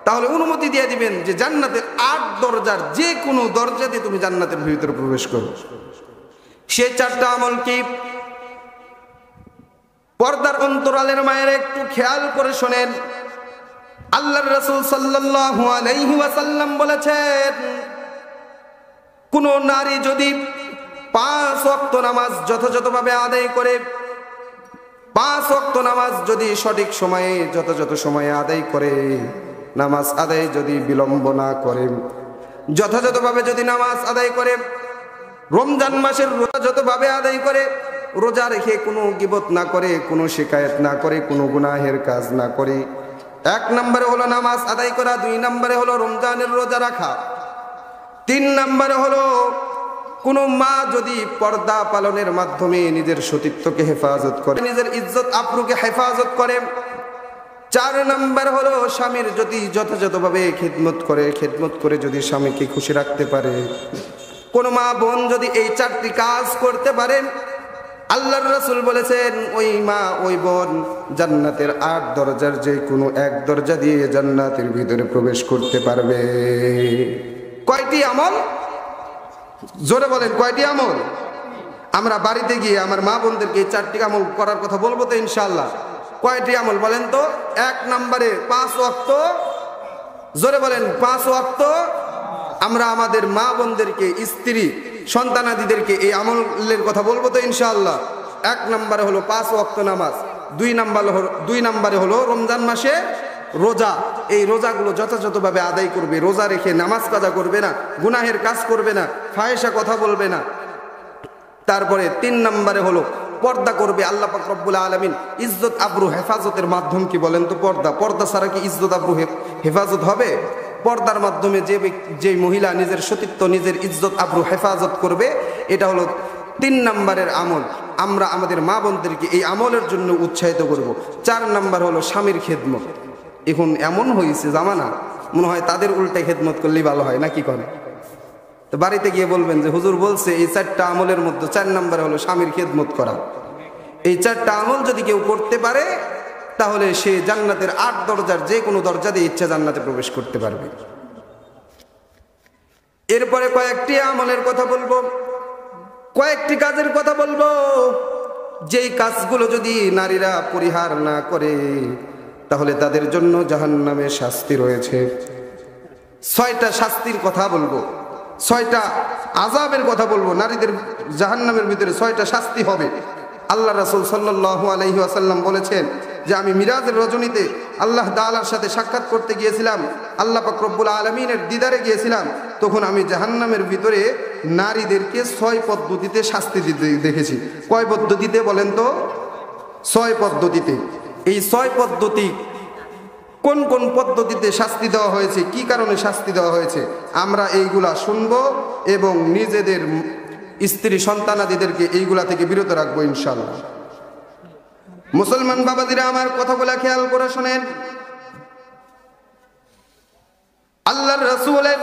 তাহলে অনুমতি দিয়ে দিবেন যে জান্নাতের 8 দরজার যে কোনো দরজা দিয়ে তুমি জান্নাতের ভিতরে প্রবেশ করো। সেই 4টা আমল কি? পর্দার অন্তরালের মায়ের একটু খেয়াল করে শোনেন। আল্লাহর রাসূল সাল্লাল্লাহু আলাইহি ওয়াসাল্লাম বলেছেন, কোন নারী যদি 5 ওয়াক্ত নামাজ যথাযথভাবে আদায় করে, 5 ওয়াক্ত নামাজ যদি সঠিক সময়ে যথাযথ সময়ে আদায় করে, নামাজ আদায় যদি বিলম্ব না করে, যথাযথভাবে যদি নামাজ আদায় করে, রমজান মাসের রোজা যতভাবে আদায় করে, রোজা রেখে কোনো গীবত না করে, কোনো শিকায়ত না করে, কোনো গুনাহের কাজ না করে, 1 নম্বরে হলো নামাজ আদায় করা, 2 নম্বরে হলো রমজানের রোজা রাখা, 3 নম্বরে হলো কোনো মা যদি পর্দা পালনের মাধ্যমে নিজের সতীত্বকে হেফাজত করে, নিজের ইজ্জত আবরুকে হেফাজত করে, 4 নম্বর হলো স্বামীর যদি যথাযথভাবে খেদমত করে যদি স্বামীকে খুশি রাখতে পারে। কোন মা বোন যদি এই 4টি কাজ করতে পারেন, আল্লাহর রাসূল বলেছেন ওই মা ওই বোন জান্নাতের 8 দরজার যে কোনো 1 দরজা দিয়ে জান্নাতের ভিতরে প্রবেশ করতে পারবে। কয়টি আমল? জোরে বলেন, কয়টি আমল? আমরা বাড়িতে গিয়ে আমার মা বোনদেরকে এই 4টি আমল করার কথা বলবো তো ইনশাআল্লাহ। কয়টি আমল বলেন তো? 1 নম্বরে 5 ওয়াক্ত, জোরে বলেন 5 ওয়াক্ত। আমরা আমাদের মা বোনদেরকে, স্ত্রী সন্তানাদিদেরকে এই আমলের কথা বলবো তো ইনশাআল্লাহ। 1 নম্বরে হলো 5 ওয়াক্ত নামাজ, 2 নম্বরে হলো রমজান মাসে রোজা। এই রোজাগুলো যথাযথভাবে আদায় করবে, রোজা রেখে নামাজ কাজা করবে না, গুনাহের কাজ করবে না, ফাহেসা কথা বলবে না। তারপরে 3 নম্বরে হলো পর্দা করবে। আল্লাহ পাক রব্বুল আলামিন ইজ্জত আবরু হেফাজতের মাধ্যম কি বলেন তো? পর্দা ছাড়া কি ইজ্জত আবরু হেফাজত হবে? পর্দার মাধ্যমে যে মহিলা নিজের সতীত্ব, নিজের ইজ্জত আবরু হেফাজত করবে, এটা হলো 3 নম্বরের আমল। আমরা আমাদের মা বোনদেরকে এই আমলের জন্য উৎসাহিত করব। 4 নম্বর হলো স্বামীর খেদমত। এখন এমন হয়েছে জামানা, মনে হয় তাদের উল্টে খেদমত করলেই ভালো হয়, নাকি করে? তো বাড়িতে গিয়ে বলবেন যে হুজুর বলছে এই 4টা আমলের মধ্যে 4 নম্বরে হলো স্বামীর খেদমত করা। এই 4টা আমল যদি কেউ করতে পারে তাহলে সে জান্নাতের 8 দরজার যে কোনো দরজা দিয়ে ইচ্ছা জান্নাতে প্রবেশ করতে পারবে। এরপরে কয়েকটি আমলের কথা বলবো, কয়েকটি কাজের কথা বলবো, যেই কাজগুলো যদি নারীরা পরিহার না করে তাহলে তাদের জন্য জাহান্নামে শাস্তি রয়েছে। 6টা শাস্তির কথা বলবো, 6টা আযাবের কথা বলবো। নারীদের জাহান্নামের ভিতরে 6টা শাস্তি হবে। আল্লাহ রাসূল সাল্লাল্লাহু আলাইহি ওয়াসাল্লাম বলেছেন যে আমি মিরাজের রজনীতে আল্লাহ তাআলার সাথে সাক্ষাৎ করতে গিয়েছিলাম, আল্লাহ পাক রব্বুল আলামিনের দিদারে গিয়েছিলাম। তখন আমি জাহান্নামের ভিতরে নারীদেরকে 6 পদ্ধতিতে শাস্তি দিতে দেখেছি। কয় পদ্ধতিতে বলেন তো? 6 পদ্ধতিতে। এই 6 পদ্ধতি কোন কোন পদ্ধতিতে শাস্তি দেওয়া হয়েছে, কি কারণে শাস্তি দেওয়া হয়েছে, আমরা এইগুলা শুনবো এবং নিজেদের স্ত্রী সন্তানাদিদেরকে এইগুলা থেকে বিরত রাখবো ইনশাআল্লাহ। মুসলমান বাবাদিরা আমার কথাগুলা খেয়াল করে শোনেন। আল্লাহর রাসূলের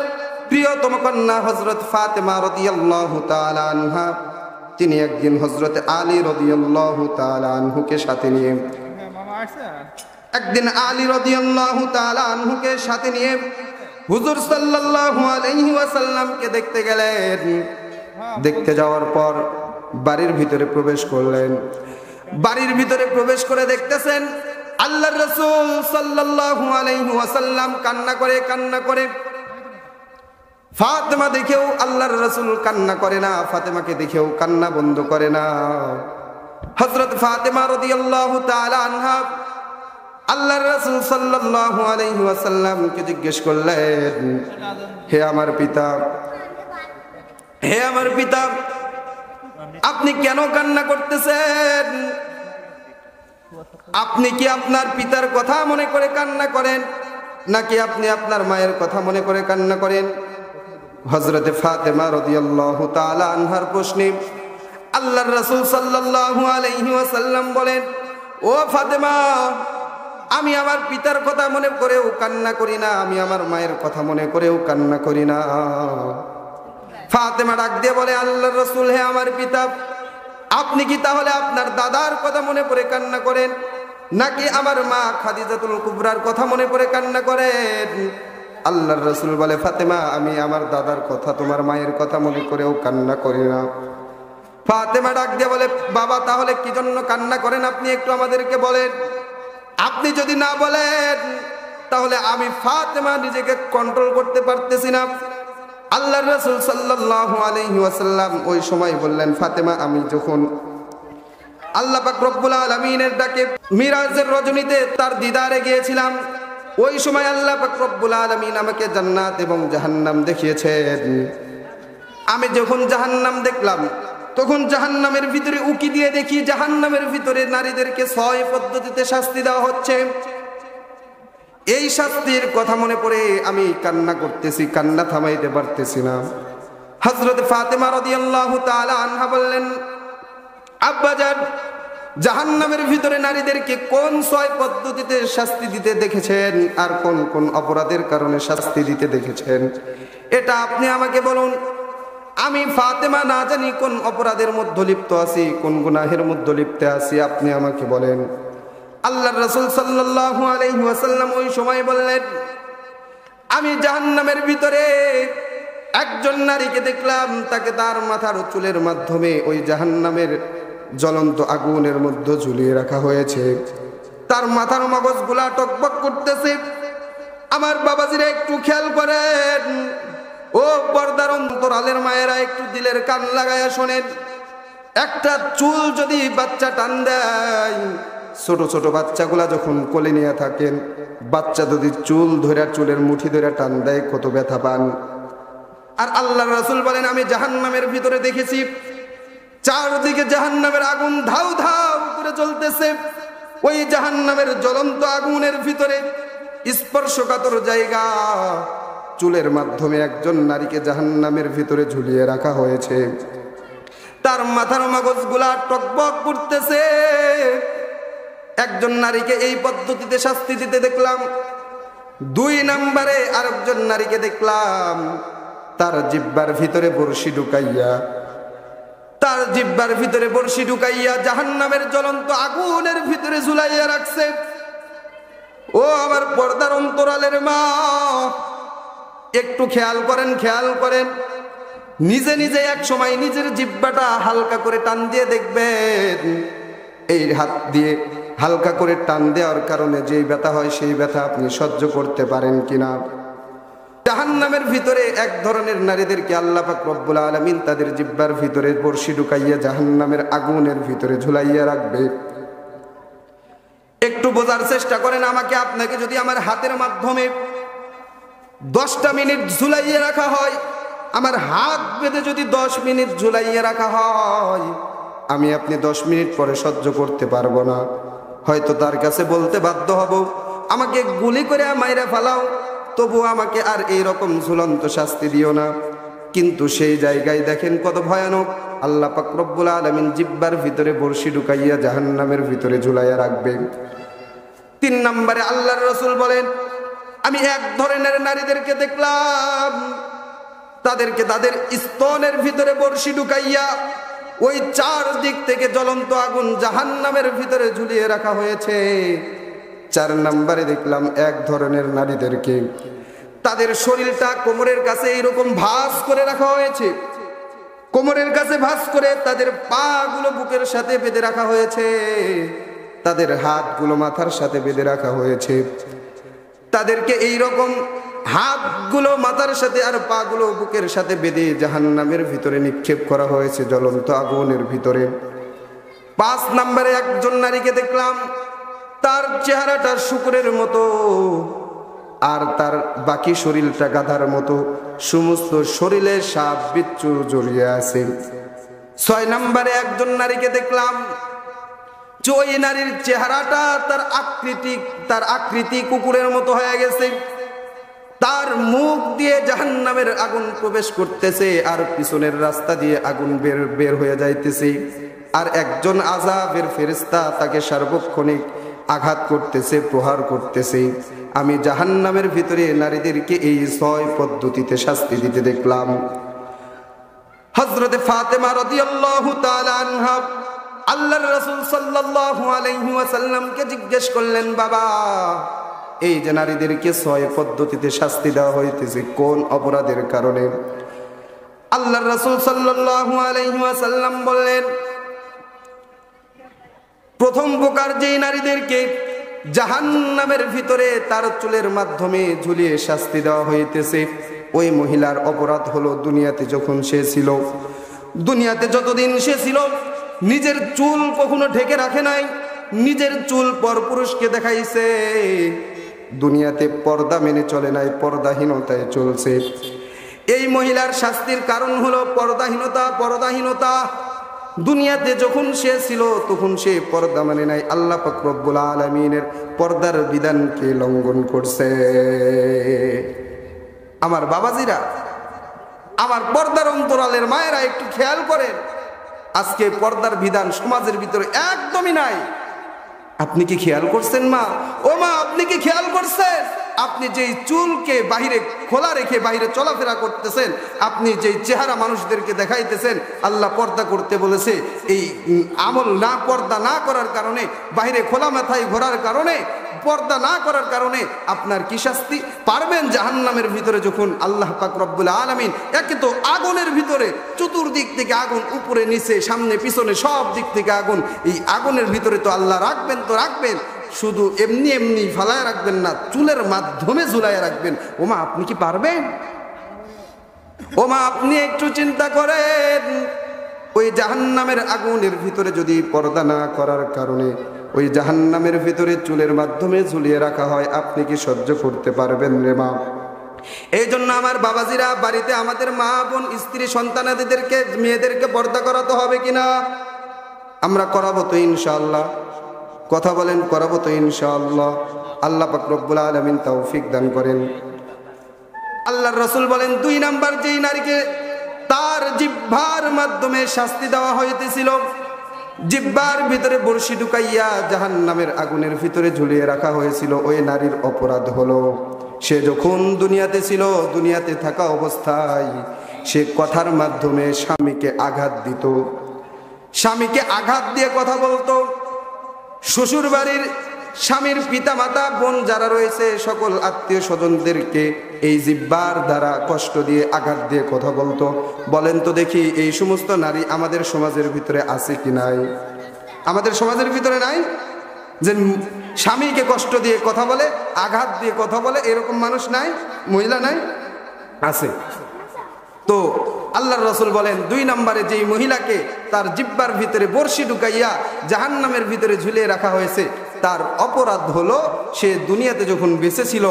প্রিয়তম কন্যা হযরত ফাতেমা রাদিয়াল্লাহু তাআলা আনহা, তিনি একদিন হযরত আলী রাদিয়াল্লাহু তাআলা আনহুকে সাথে নিয়ে একদিন আলী রাদিয়াল্লাহু তাআলা আনহুকে সাথে নিয়ে হুজুর সাল্লাল্লাহু আলাইহি ওয়াসাল্লামকে দেখতে গেলেন। দেখতে যাওয়ার পর বাড়ির ভিতরে প্রবেশ করলেন। বাড়ির ভিতরে প্রবেশ করে দেখতেছেন আল্লাহর রাসূল সাল্লাল্লাহু আলাইহি ওয়াসাল্লাম কান্না করে ফাতেমা দেখেও আল্লাহর রাসূল কান্না করে না, ফাতেমাকে দেখেও কান্না বন্ধ করে না। হযরত ফাতেমা রাদিয়াল্লাহু তাআলা আনহা আল্লাহর রাসূল সাল্লাল্লাহু আলাইহি ওয়াসাল্লামকে জিজ্ঞেস করলেন, হে আমার পিতা, হে আমার পিতা, আপনি কেন কান্না করতেছেন? আপনি কি আপনার পিতার কথা মনে করে কান্না করেন, নাকি আপনি আপনার মায়ের কথা মনে করে কান্না করেন? হযরতে ফাতেমা রাদিয়াল্লাহু তাআলা আনহার প্রশ্নে আল্লাহর রাসূল সাল্লাল্লাহু আলাইহি ওয়াসাল্লাম বলেন, ও ফাতেমা, আমি আমার পিতার কথা মনে করেও কান্না করি না, আমি আমার মায়ের কথা মনে করেও কান্না করি না। ফাতেমা ডাক দিয়ে বলে, আল্লাহর রাসূল, হে আমার পিতা, আপনি কি তাহলে আপনার দাদার কথা মনে পড়ে কান্না করেন, নাকি আমার মা খাদিজাতুল কুবরার কথা মনে পড়ে কান্না করেন? আল্লাহর রাসূল বলে, ফাতেমা, আমি আমার দাদার কথা, তোমার মায়ের কথা মনে করেও কান্না করি না। ফাতেমা ডাক দিয়ে বলে, বাবা, তাহলে কি জন্য কান্না করেন আপনি একটু আমাদেরকে বলেন। আপনি যদি না বলেন তাহলে আমি ফাতেমা নিজেকে কন্ট্রোল করতে পারতেছি না। আল্লাহর রাসূল সাল্লাল্লাহু আলাইহি ওয়াসাল্লাম ওই সময় বললেন, ফাতেমা, আমি যখন আল্লাহ পাক রব্বুল আলামিনের ডাকে মিরাজের রজনীতে তার দিদারে গিয়েছিলাম, ওই সময় আল্লাহ পাক রব্বুল আলামিন আমাকে জান্নাত এবং জাহান্নাম দেখিয়েছেন। আমি যখন জাহান্নাম দেখলাম, তখন জাহান্নামের ভিতরে উকি দিয়ে দেখি জাহান্নামের ভিতরে নারীদেরকে 6 পদ্ধতিতে শাস্তি দেওয়া হচ্ছে। এই শাস্তির কথা মনে পড়ে আমি কান্না করতেছি, কান্না থামাইতে পারতেছি না। হযরত ফাতেমা রাদিয়াল্লাহু তাআলা আনহা বললেন, আব্বাজান, জাহান্নামের ভিতরে নারীদেরকে কোন 6 পদ্ধতিতে শাস্তি দিতে দেখেছেন আর কোন কোন অপরাধের কারণে শাস্তি দিতে দেখেছেন, এটা আপনি আমাকে বলুন। আমি ফাতেমা না জানি কোন অপরাধের মধ্যে লিপ্ত আছি, কোন গুনাহের মধ্যে লিপ্ত আছি, আপনি আমাকে বলেন। আল্লাহর রাসূল সাল্লাল্লাহু আলাইহি ওয়াসাল্লাম ওই সময় বললেন, আমি জাহান্নামের ভিতরে একজন নারীকে দেখলাম, তাকে তার মাথার চুলের মাধ্যমে ওই জাহান্নামের জ্বলন্ত আগুনের মধ্যে ঝুলিয়ে রাখা হয়েছে। তার মাথার মগজগুলা টকবক করতেছে। আমার বাবাজিরা একটু খেয়াল করেন, ও পর্দার অন্তরালের মায়েরা একটু দিলের কান লাগায়া শোনেন। একটা চুল যদি বাচ্চা টান দেয়, ছোট ছোট বাচ্চাগুলা যখন কোলে নিয়ে থাকেন, বাচ্চা যদি চুল ধরে, চুলের মুঠি ধরে টান দেয়, কত ব্যথা পান। আর আল্লাহর রাসূল বলেন, আমি জাহান্নামের ভিতরে দেখেছি চারদিকে জাহান্নামের আগুন ধাউ ধাউ করে জ্বলতেছে। ওই জাহান্নামের জ্বলন্ত আগুনের ভিতরে স্পর্শকাতর জায়গা, চুলের মাধ্যমে একজন নারীকে জাহান্নামের ভিতরে ঝুলিয়ে রাখা হয়েছে। তার মাথার মগজগুলা টকবক করতেছে। একজন নারীকে এই পদ্ধতিতে শাস্তি দিতে দেখলাম। 2 নম্বরে আরেকজন নারীকে দেখলাম, তার জিহ্বার ভিতরে বর্শি ঢুকাইয়া, তার জিহ্বার ভিতরে বর্শি ঢুকাইয়া জাহান্নামের জ্বলন্ত আগুনের ভিতরে ঝুলাইয়া রাখছে। ও আমার পর্দার অন্তরালের মা, একটু খেয়াল করেন, খেয়াল করেন। নিজে নিজে এক সময় নিজের জিহ্বাটা হালকা করে টান দিয়ে দেখবেন, এই হাত দিয়ে হালকা করে টান দেওয়ার কারণে যেই ব্যথা হয়, সেই ব্যথা আপনি সহ্য করতে পারেন কিনা। জাহান্নামের ভিতরে এক ধরনের নারীদেরকে আল্লাহ পাক রব্বুল আলামিন তাদের জিহ্বার ভিতরে বর্শি ঢুকাইয়া জাহান্নামের আগুনের ভিতরে ঝুলাইয়া রাখবে। একটু বোঝার চেষ্টা করেন, আমাকে আপনাকে যদি আমার হাতের মাধ্যমে 10টা মিনিট ঝুলাইয়া রাখা হয়, আমার হাত বেঁধে যদি 10 মিনিট ঝুলাইয়া রাখা হয়, আমি আপনি 10 মিনিট পরে সহ্য করতে পারবো না। হয়তো তার কাছে বলতে বাধ্য হব, আমাকে গুলি করে মাইরা ফালাও, তবু আমাকে আর এই রকম ঝুলন্ত শাস্তি দিও না। কিন্তু সেই জায়গায় দেখেন কত ভয়ানক। আল্লাহ পাক রব্বুল আলামিন জিহ্বার ভিতরে বর্শি ঢুকাইয়া জাহান্নামের ভিতরে ঝুলাইয়া রাখবেন। 3 নম্বরে আল্লাহর রাসূল বলেন, আমি এক ধরনের নারীদেরকে দেখলাম, তাদেরকে তাদের স্তনের ভিতরে বর্শি ঢুকাইয়া ওই চার দিক থেকে জ্বলন্ত আগুন জাহান্নামের ভিতরে ঝুলিয়ে রাখা হয়েছে। 4 নম্বরে দেখলাম এক ধরনের নারীদেরকে তাদের শরীরটা কোমরের কাছে এরকম ভাঁজ করে রাখা হয়েছে, কোমরের কাছে ভাঁজ করে তাদের পা গুলো বুকের সাথে বেঁধে রাখা হয়েছে, তাদের হাতগুলো মাথার সাথে বেঁধে রাখা হয়েছে। তাদেরকে এইরকম হাতগুলো মাথার সাথে আর পা গুলো বুকের সাথে বেঁধে জাহান্নামের ভিতরে নিক্ষেপ করা হয়েছে জ্বলন্ত আগুনের ভিতরে। 5 নম্বরে একজন নারীকে দেখলাম তার চেহারাটা শুকরের মতো আর তার বাকি শরীরটা গাধার মতো, সমস্ত শরীরে সাপ বিচ্ছু জড়িয়ে আছে। 6 নম্বরে একজন নারীকে দেখলাম যে ওই নারীর চেহারাটা তার আকৃতি কুকুরের মতো হয়ে গেছে, তার মুখ দিয়ে জাহান্নামের আগুন প্রবেশ করতেছে আর পিছনের রাস্তা দিয়ে আগুন বের হয়ে যাইতেছে। আর একজন আযাবের ফেরেশতা তাকে সার্বক্ষণিক আঘাত করতেছে, প্রহার করতেছে। আমি জাহান্নামের ভিতরে নারীদেরকে এই 6 পদ্ধতিতে শাস্তি দিতে দেখলাম। হযরতে ফাতেমা রাদিয়াল্লাহু তাআলা আনহা আল্লাহর রাসূল সাল্লাল্লাহু আলাইহি ওয়াসাল্লামকে জিজ্ঞেস করলেন, বাবা এই যে নারীদেরকে 6 পদ্ধতিতে শাস্তি দেওয়া হইতেছে কোন অপরাধের কারণে? আল্লাহর রাসূল সাল্লাল্লাহু আলাইহি ওয়াসাল্লাম বললেন, প্রথম প্রকার যেই নারীদেরকে জাহান্নামের ভিতরে তার চুলের মাধ্যমে ঝুলিয়ে শাস্তি দেওয়া হইতেছে, ওই মহিলার অপরাধ হলো দুনিয়াতে যখন সে ছিল, দুনিয়াতে যতদিন সে ছিল নিজের চুল কখনো ঢেকে রাখে নাই, নিজের চুল পরপুরুষকে দেখাইছে, দুনিয়াতে পর্দা মেনে চলে নাই, পর্দাহীনতায় চলছে। এই মহিলার শাস্তির কারণ হলো পর্দাহীনতা। দুনিয়াতে যখন সে ছিল তখন সে পর্দা মানে নাই, আল্লাহ পাক রব্বুল আলামিনের পর্দার বিধানকে লঙ্ঘন করছে। আমার বাবাজিরা, আমার পর্দার অন্তরালের মায়েরা একটু খেয়াল করেন, আজকে পর্দার বিধান সমাজের ভিতরে একদমই নাই। আপনি কি খেয়াল করছেন মা? ও মা, আপনি কি খেয়াল করছেন? আপনি যেই চুলকে বাহিরে খোলা রেখে বাহিরে চলাফেরা করতেছেন, আপনি যেই চেহারা মানুষদেরকে দেখাইতেছেন, আল্লাহ পর্দা করতে বলেছে, এই আমল না পর্দা না করার কারণে, বাহিরে খোলা মাথায় ঘোরার কারণে, পর্দা না করার কারণে আপনার কি শাস্তি? পারবেন জাহান্নামের ভিতরে যখন আল্লাহ পাক রব্বুল আলামিন একে তো আগুনের ভিতরে চতুর্দিক থেকে আগুন, উপরে নিচে সামনে পিছনে সব দিক থেকে আগুন, এই আগুনের ভিতরে তো আল্লাহ রাখবেন তো রাখবেন, শুধু এমনি এমনি ফালায় রাখবেন না, চুলের মাধ্যমে ঝুলায় রাখবেন। ওমা আপনি কি পারবেন? ওমা আপনি একটু চিন্তা করেন, ওই জাহান্নামের আগুনের ভিতরে যদি পর্দা না করার কারণে ওই জাহান্নামের ভিতরে চুলের মাধ্যমে ঝুলিয়ে রাখা হয়, আপনি কি সহ্য করতে পারবেন রে মা? এই জন্য আমার বাবাজিরা, বাড়িতে আমাদের মা বোন স্ত্রী সন্তানাদিদেরকে মেয়েদেরকে পর্দা করাতে হবে কিনা? আমরা করাবো তো ইনশাআল্লাহ। কথা বলেন, করাবো তো ইনশাআল্লাহ। আল্লাহ পাক রব্বুল আলামিন তৌফিক দান করেন। আল্লাহর রাসূল বলেন, 2 নাম্বার যেই নারীকে তার জিহ্বার মাধ্যমে শাস্তি দেওয়া হইতেছিল, জিহ্বার ভিতরে বর্শি ঢুকাইয়া জাহান্নামের আগুনের ভিতরে ঝুলিয়ে রাখা হয়েছিল, ওই নারীর অপরাধ হলো সে যখন দুনিয়াতে ছিল, দুনিয়াতে থাকা অবস্থায় সে কথার মাধ্যমে স্বামীকে আঘাত দিত, স্বামীকে আঘাত দিয়ে কথা বলতো। শ্বশুর বাড়ির স্বামীর পিতা মাতা বোন যারা রয়েছে সকল আত্মীয় স্বজনদেরকে এই জিহ্বার দ্বারা কষ্ট দিয়ে আঘাত দিয়ে কথা বলতো। বলেন তো দেখি, এই সমস্ত নারী আমাদের সমাজের ভিতরে আছে কি নাই? আমাদের সমাজের ভিতরে নাই যে স্বামীকে কষ্ট দিয়ে কথা বলে, আঘাত দিয়ে কথা বলে, এরকম মানুষ নাই, মহিলা নাই? আছে। তো আল্লাহর রাসূল বলেন, 2 নম্বরে যেই মহিলাকে তার জিহ্বার ভিতরে বর্শি ঢুকাইয়া জাহান্নামের ভিতরে ঝুলিয়ে রাখা হয়েছে, তার অপরাধ হলো সে দুনিয়াতে যখন বেঁচে ছিল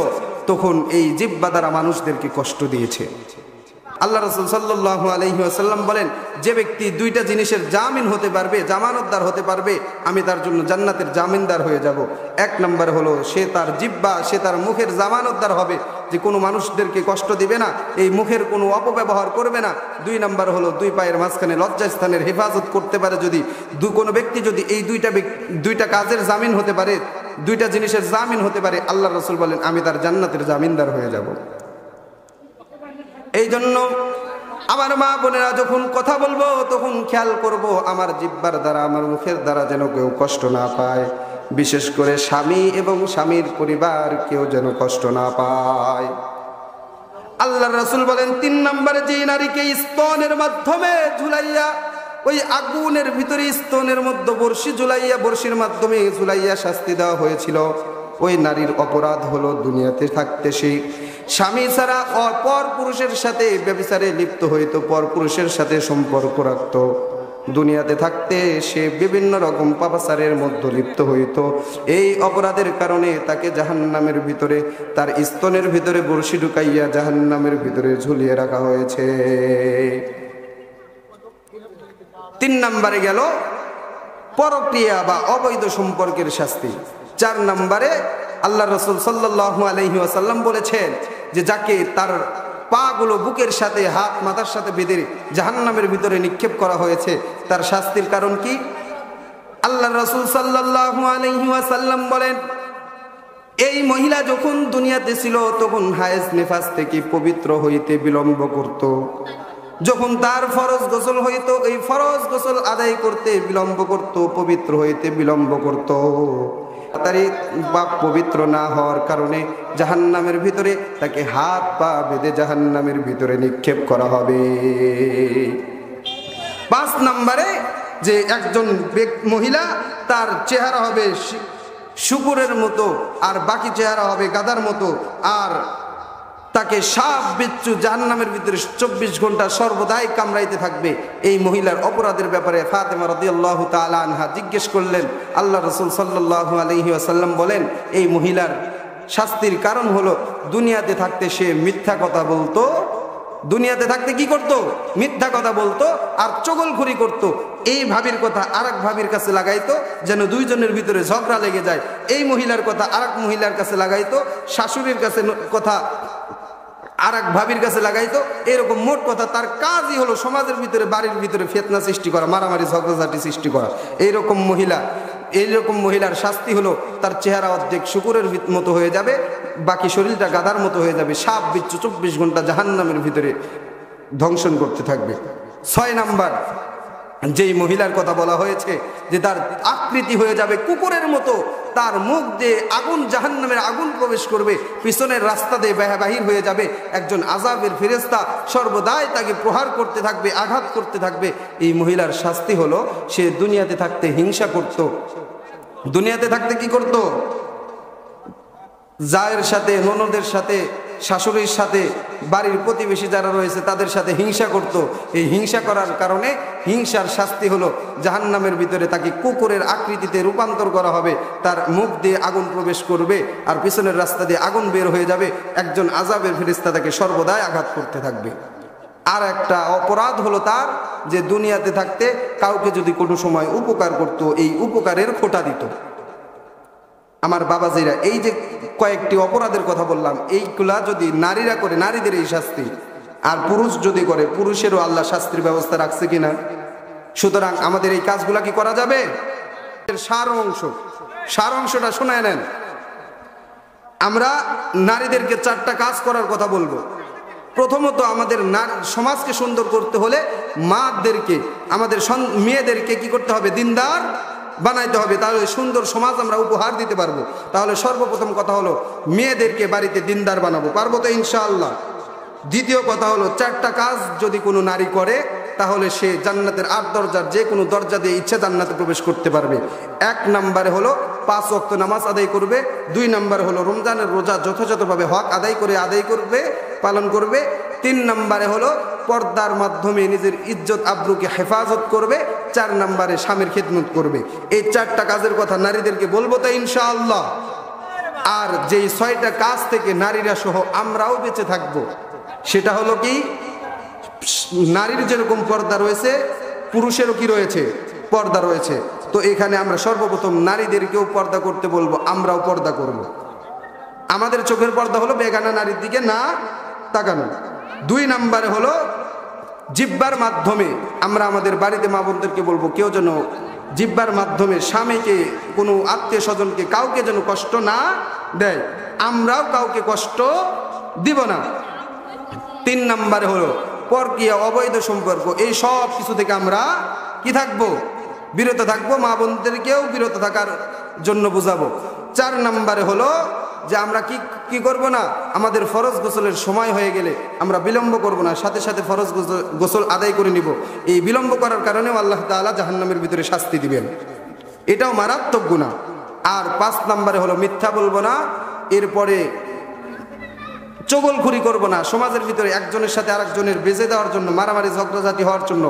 তখন এই জিহ্বা দ্বারা মানুষদেরকে কষ্ট দিয়েছে। আল্লাহ রাসূল সাল্লাল্লাহু আলাইহি ওয়াসাল্লাম বলেন, যে ব্যক্তি 2টা জিনিসের জামিন হতে পারবে, জামানতদার হতে পারবে, আমি তার জন্য জান্নাতের জামিনদার হয়ে যাব। 1 নম্বর হলো সে তার জিহ্বা, সে তার মুখের জামানতদার হবে, যে কোনো মানুষদেরকে কষ্ট দিবে না, এই মুখের কোনো অপব্যবহার করবে না। 2 নম্বর হলো 2 পায়ের মাঝখানে লজ্জাস্থানের হেফাজত করতে পারে। যদি কোনো ব্যক্তি যদি এই 2টা কাজের জামিন হতে পারে, 2টা জিনিসের জামিন হতে পারে, আল্লাহ রাসূল বলেন আমি তার জান্নাতের জামিনদার হয়ে যাব। এই জন্য আমার মা বোনেরা, যখন কথা বলবো তখন খেয়াল করব আমার জিহ্বার দ্বারা, আমার মুখের দ্বারা যেন কেউ কষ্ট না পায়, বিশেষ করে স্বামী এবং স্বামীর পরিবার কেউ যেন কষ্ট না পায়। আল্লাহর রাসূল বলেন ৩ নম্বরে যে নারীকে স্তনের মাধ্যমে ঝুলাইয়া, ওই আগুনের ভিতরে স্তনের মধ্যে বর্ষি ঝুলাইয়া, বর্ষির মাধ্যমে ঝুলাইয়া শাস্তি দেওয়া হয়েছিল, ওই নারীর অপরাধ হলো দুনিয়াতে থাকতে সে স্বামী ছাড়া পর পুরুষের সাথে ব্যভিচারে লিপ্ত হইতো, পর পুরুষের সাথে সম্পর্ক রাখত, দুনিয়াতে থাকতে সে বিভিন্ন রকম পাপাচারের মধ্যে লিপ্ত হইত। এই অপরাধের কারণে তাকে জাহান্নামের ভিতরে, তার স্তনের ভিতরে বর্ষি ঢুকাইয়া জাহান্নামের ভিতরে ঝুলিয়ে রাখা হয়েছে। ৩ নম্বরে গেল পরক্রিয়া বা অবৈধ সম্পর্কের শাস্তি। ৪ নম্বরে আল্লাহ রাসূল সাল্লাল্লাহু আলাইহি ওয়াসাল্লাম বলেছেন যে যাকে তার পা গুলো বুকের সাথে, হাত মাথার সাথে বেঁধে জাহান্নামের ভিতরে নিক্ষেপ করা হয়েছে, তার শাস্তির কারণ কি? আল্লাহ রাসূল সাল্লাল্লাহু আলাইহি ওয়াসাল্লাম বলেন, এই মহিলা যখন দুনিয়াতে ছিল তখন হায়েজ নিফাস থেকে পবিত্র হইতে বিলম্ব করত। যখন তার ফরজ গোসল হইত, এই ফরজ গোসল আদায় করতে বিলম্ব করত, পবিত্র হইতে বিলম্ব করত। তারই বা পবিত্র না হওয়ার কারণে জাহান্নামের ভিতরে তাকে হাত পা বেঁধে জাহান্নামের ভিতরে নিক্ষেপ করা হবে। ৫ নম্বরে যে একজন মহিলা, তার চেহারা হবে শুকুরের মতো, আর বাকি চেহারা হবে গাধার মতো, আর তাকে সাপ বিচ্ছু জাহান্নামের ভিতরে ২৪ ঘন্টা সর্বদাই কামড়াইতে থাকবে। এই মহিলার অপরাধের ব্যাপারে ফাতেমা রাদিয়াল্লাহু তাআলা আনহা জিজ্ঞেস করলেন। আল্লাহ রাসূল সাল্লাল্লাহু আলাইহি ওয়াসাল্লাম বলেন, এই মহিলার শাস্তির কারণ হলো দুনিয়াতে থাকতে সে মিথ্যা কথা বলতো, দুনিয়াতে থাকতে কি করত? মিথ্যা কথা বলতো আর চগলখুরি করত। এই ভাবির কথা আরেক ভাবির কাছে লাগাইতো, যেন দুইজনের ভিতরে ঝগড়া লেগে যায়। এই মহিলার কথা আরেক মহিলার কাছে লাগাইতো, শাশুড়ির কাছে কথা আরেক ভাবির কাছে লাগাইতো। এরকম মোট কথা তার কাজই হলো সমাজের ভিতরে, বাড়ির ভিতরে ফিতনা সৃষ্টি করা, মারামারি ঝগড়াঝাটি সৃষ্টি করা। এইরকম মহিলার শাস্তি হলো তার চেহারা অর্ধেক শুকুরের মতো হয়ে যাবে, বাকি শরীরটা গাধার মতো হয়ে যাবে, সাপ বিচ্ছু ২৪ ঘন্টা জাহান্নামের ভিতরে ধ্বংসন করতে থাকবে। ৬ নাম্বার যেই মহিলার কথা বলা হয়েছে যে তার আকৃতি হয়ে যাবে কুকুরের মতো, তার মুখ দিয়ে আগুন, জাহান্নামের আগুন প্রবেশ করবে, পিছনের রাস্তা দিয়ে বাহির হয়ে যাবে, একজন আযাবের ফেরেশতা সর্বদাই তাকে প্রহার করতে থাকবে, আঘাত করতে থাকবে। এই মহিলার শাস্তি হলো সে দুনিয়াতে থাকতে হিংসা করত। দুনিয়াতে থাকতে কি করত? জায়ের সাথে, ননদের সাথে, শাশুড়ির সাথে, বাড়ির প্রতিবেশী যারা রয়েছে তাদের সাথে হিংসা করত। এই হিংসা করার কারণে হিংসার শাস্তি হলো জাহান্নামের ভিতরে তাকে কুকুরের আকৃতিতে রূপান্তর করা হবে, তার মুখ দিয়ে আগুন প্রবেশ করবে আর পিছনের রাস্তা দিয়ে আগুন বের হয়ে যাবে, একজন আযাবের ফেরেশতা তাকে সর্বদাই আঘাত করতে থাকবে। আর একটা অপরাধ হলো তার যে দুনিয়াতে থাকতে কাউকে যদি কোনো সময় উপকার করত, এই উপকারের খোঁটা দিত। আমার বাবাজিরা, এই যে কয়েকটি অপরাধের কথা বললাম, এইগুলা যদি নারীরা করে, নারীদের এই শাস্তি, আর পুরুষ যদি করে, পুরুষেরও আল্লাহ শাস্তির ব্যবস্থা রাখছে কিনা। সুতরাং আমাদের এই কাজগুলা কি করা যাবে? সার অংশটা শোনায় নেন। আমরা নারীদেরকে 4টা কাজ করার কথা বলবো। প্রথমত, আমাদের সমাজকে সুন্দর করতে হলে মাদেরকে, আমাদের মেয়েদেরকে কি করতে হবে? দিনদার বানাইতে হবে, তাহলে সুন্দর সমাজ আমরা উপহার দিতে পারবো। তাহলে সর্বপ্রথম কথা হলো মেয়েদেরকে বাড়িতে দিনদার বানাবো, পারবো তো ইনশাআল্লাহ। দ্বিতীয় কথা হলো 4টা কাজ যদি কোনো নারী করে তাহলে সে জান্নাতের 8 দরজার যে কোনো দরজা দিয়ে ইচ্ছা জান্নাতে প্রবেশ করতে পারবে। 1 নম্বরে হলো 5 ওয়াক্ত নামাজ আদায় করবে। 2 নম্বরে হলো রমজানের রোজা যথাযথভাবে হক আদায় করবে, পালন করবে। 3 নম্বরে হলো পর্দার মাধ্যমে নিজের ইজ্জত আবরুকে হেফাজত করবে। 4 নম্বরে স্বামীর খিদমত করবে। এই 4টা কাজের কথা নারীদেরকে বলবো তো ইনশাআল্লাহ। আর যেই 6টা কাজ থেকে নারীরা সহ আমরাও বেঁচে থাকবো, সেটা হলো কি? নারীর যেরকম পর্দা রয়েছে পুরুষেরও কি রয়েছে? পর্দা রয়েছে। তো এখানে আমরা সর্বপ্রথম নারীদেরকেও পর্দা করতে বলবো, আমরাও পর্দা করব। আমাদের চোখের পর্দা হলো বেগানা নারীর দিকে না তাকানো। 2 নম্বরে হলো জিহ্বার মাধ্যমে আমরা আমাদের বাড়িতে মা বোনদেরকে বলবো কেউ যেন জিহ্বার মাধ্যমে স্বামীকে, কোনো আত্মীয় স্বজনকে, কাউকে যেন কষ্ট না দেয়, আমরাও কাউকে কষ্ট দিব না। 3 নম্বরে হলো পরকীয়া, অবৈধ সম্পর্ক, এই সব কিছু থেকে আমরা কি থাকবো? বিরত থাকবো। মা বোনদেরকেও বিরত থাকার জন্য বুঝাবো। 4 নম্বরে হলো যে আমরা কি করব না, আমাদের ফরজ গোসলের সময় হয়ে গেলে আমরা বিলম্ব করব না, সাথে সাথে ফরজ গোসল আদায় করে নিব। এই বিলম্ব করার কারণেও আল্লাহ তাআলা জাহান্নামের ভিতরে শাস্তি দিবেন, এটাও মারাত্মক গুনাহ। আর 5 নম্বরে হলো মিথ্যা বলবো না। এরপরে চগলখুরি করব না, সমাজের ভিতরে একজনের সাথে আরেকজনের বেজে দেওয়ার জন্য, মারামারি ঝগড়াঝাটি হওয়ার জন্য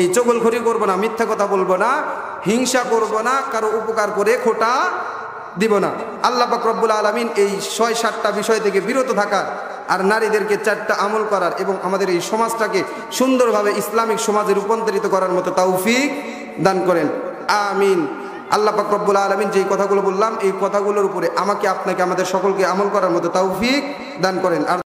এই চগলখুরি করব না, মিথ্যা কথা বলবো না, হিংসা করব না, কারো উপকার করে খোটা দিব না। আল্লাহ পাক রব্বুল আলামিন এই 6-7টা বিষয় থেকে বিরত থাকার, আর নারীদেরকে 4টা আমল করার এবং আমাদের এই সমাজটাকে সুন্দরভাবে ইসলামিক সমাজে রূপান্তরিত করার মতো তৌফিক দান করেন, আমিন। আল্লাহ পাক রব্বুল আলামিন যেই কথাগুলো বললাম, এই কথাগুলোর উপরে আমাকে, আপনাকে, আমাদের সকলকে আমল করার মতো তৌফিক দান করেন। আর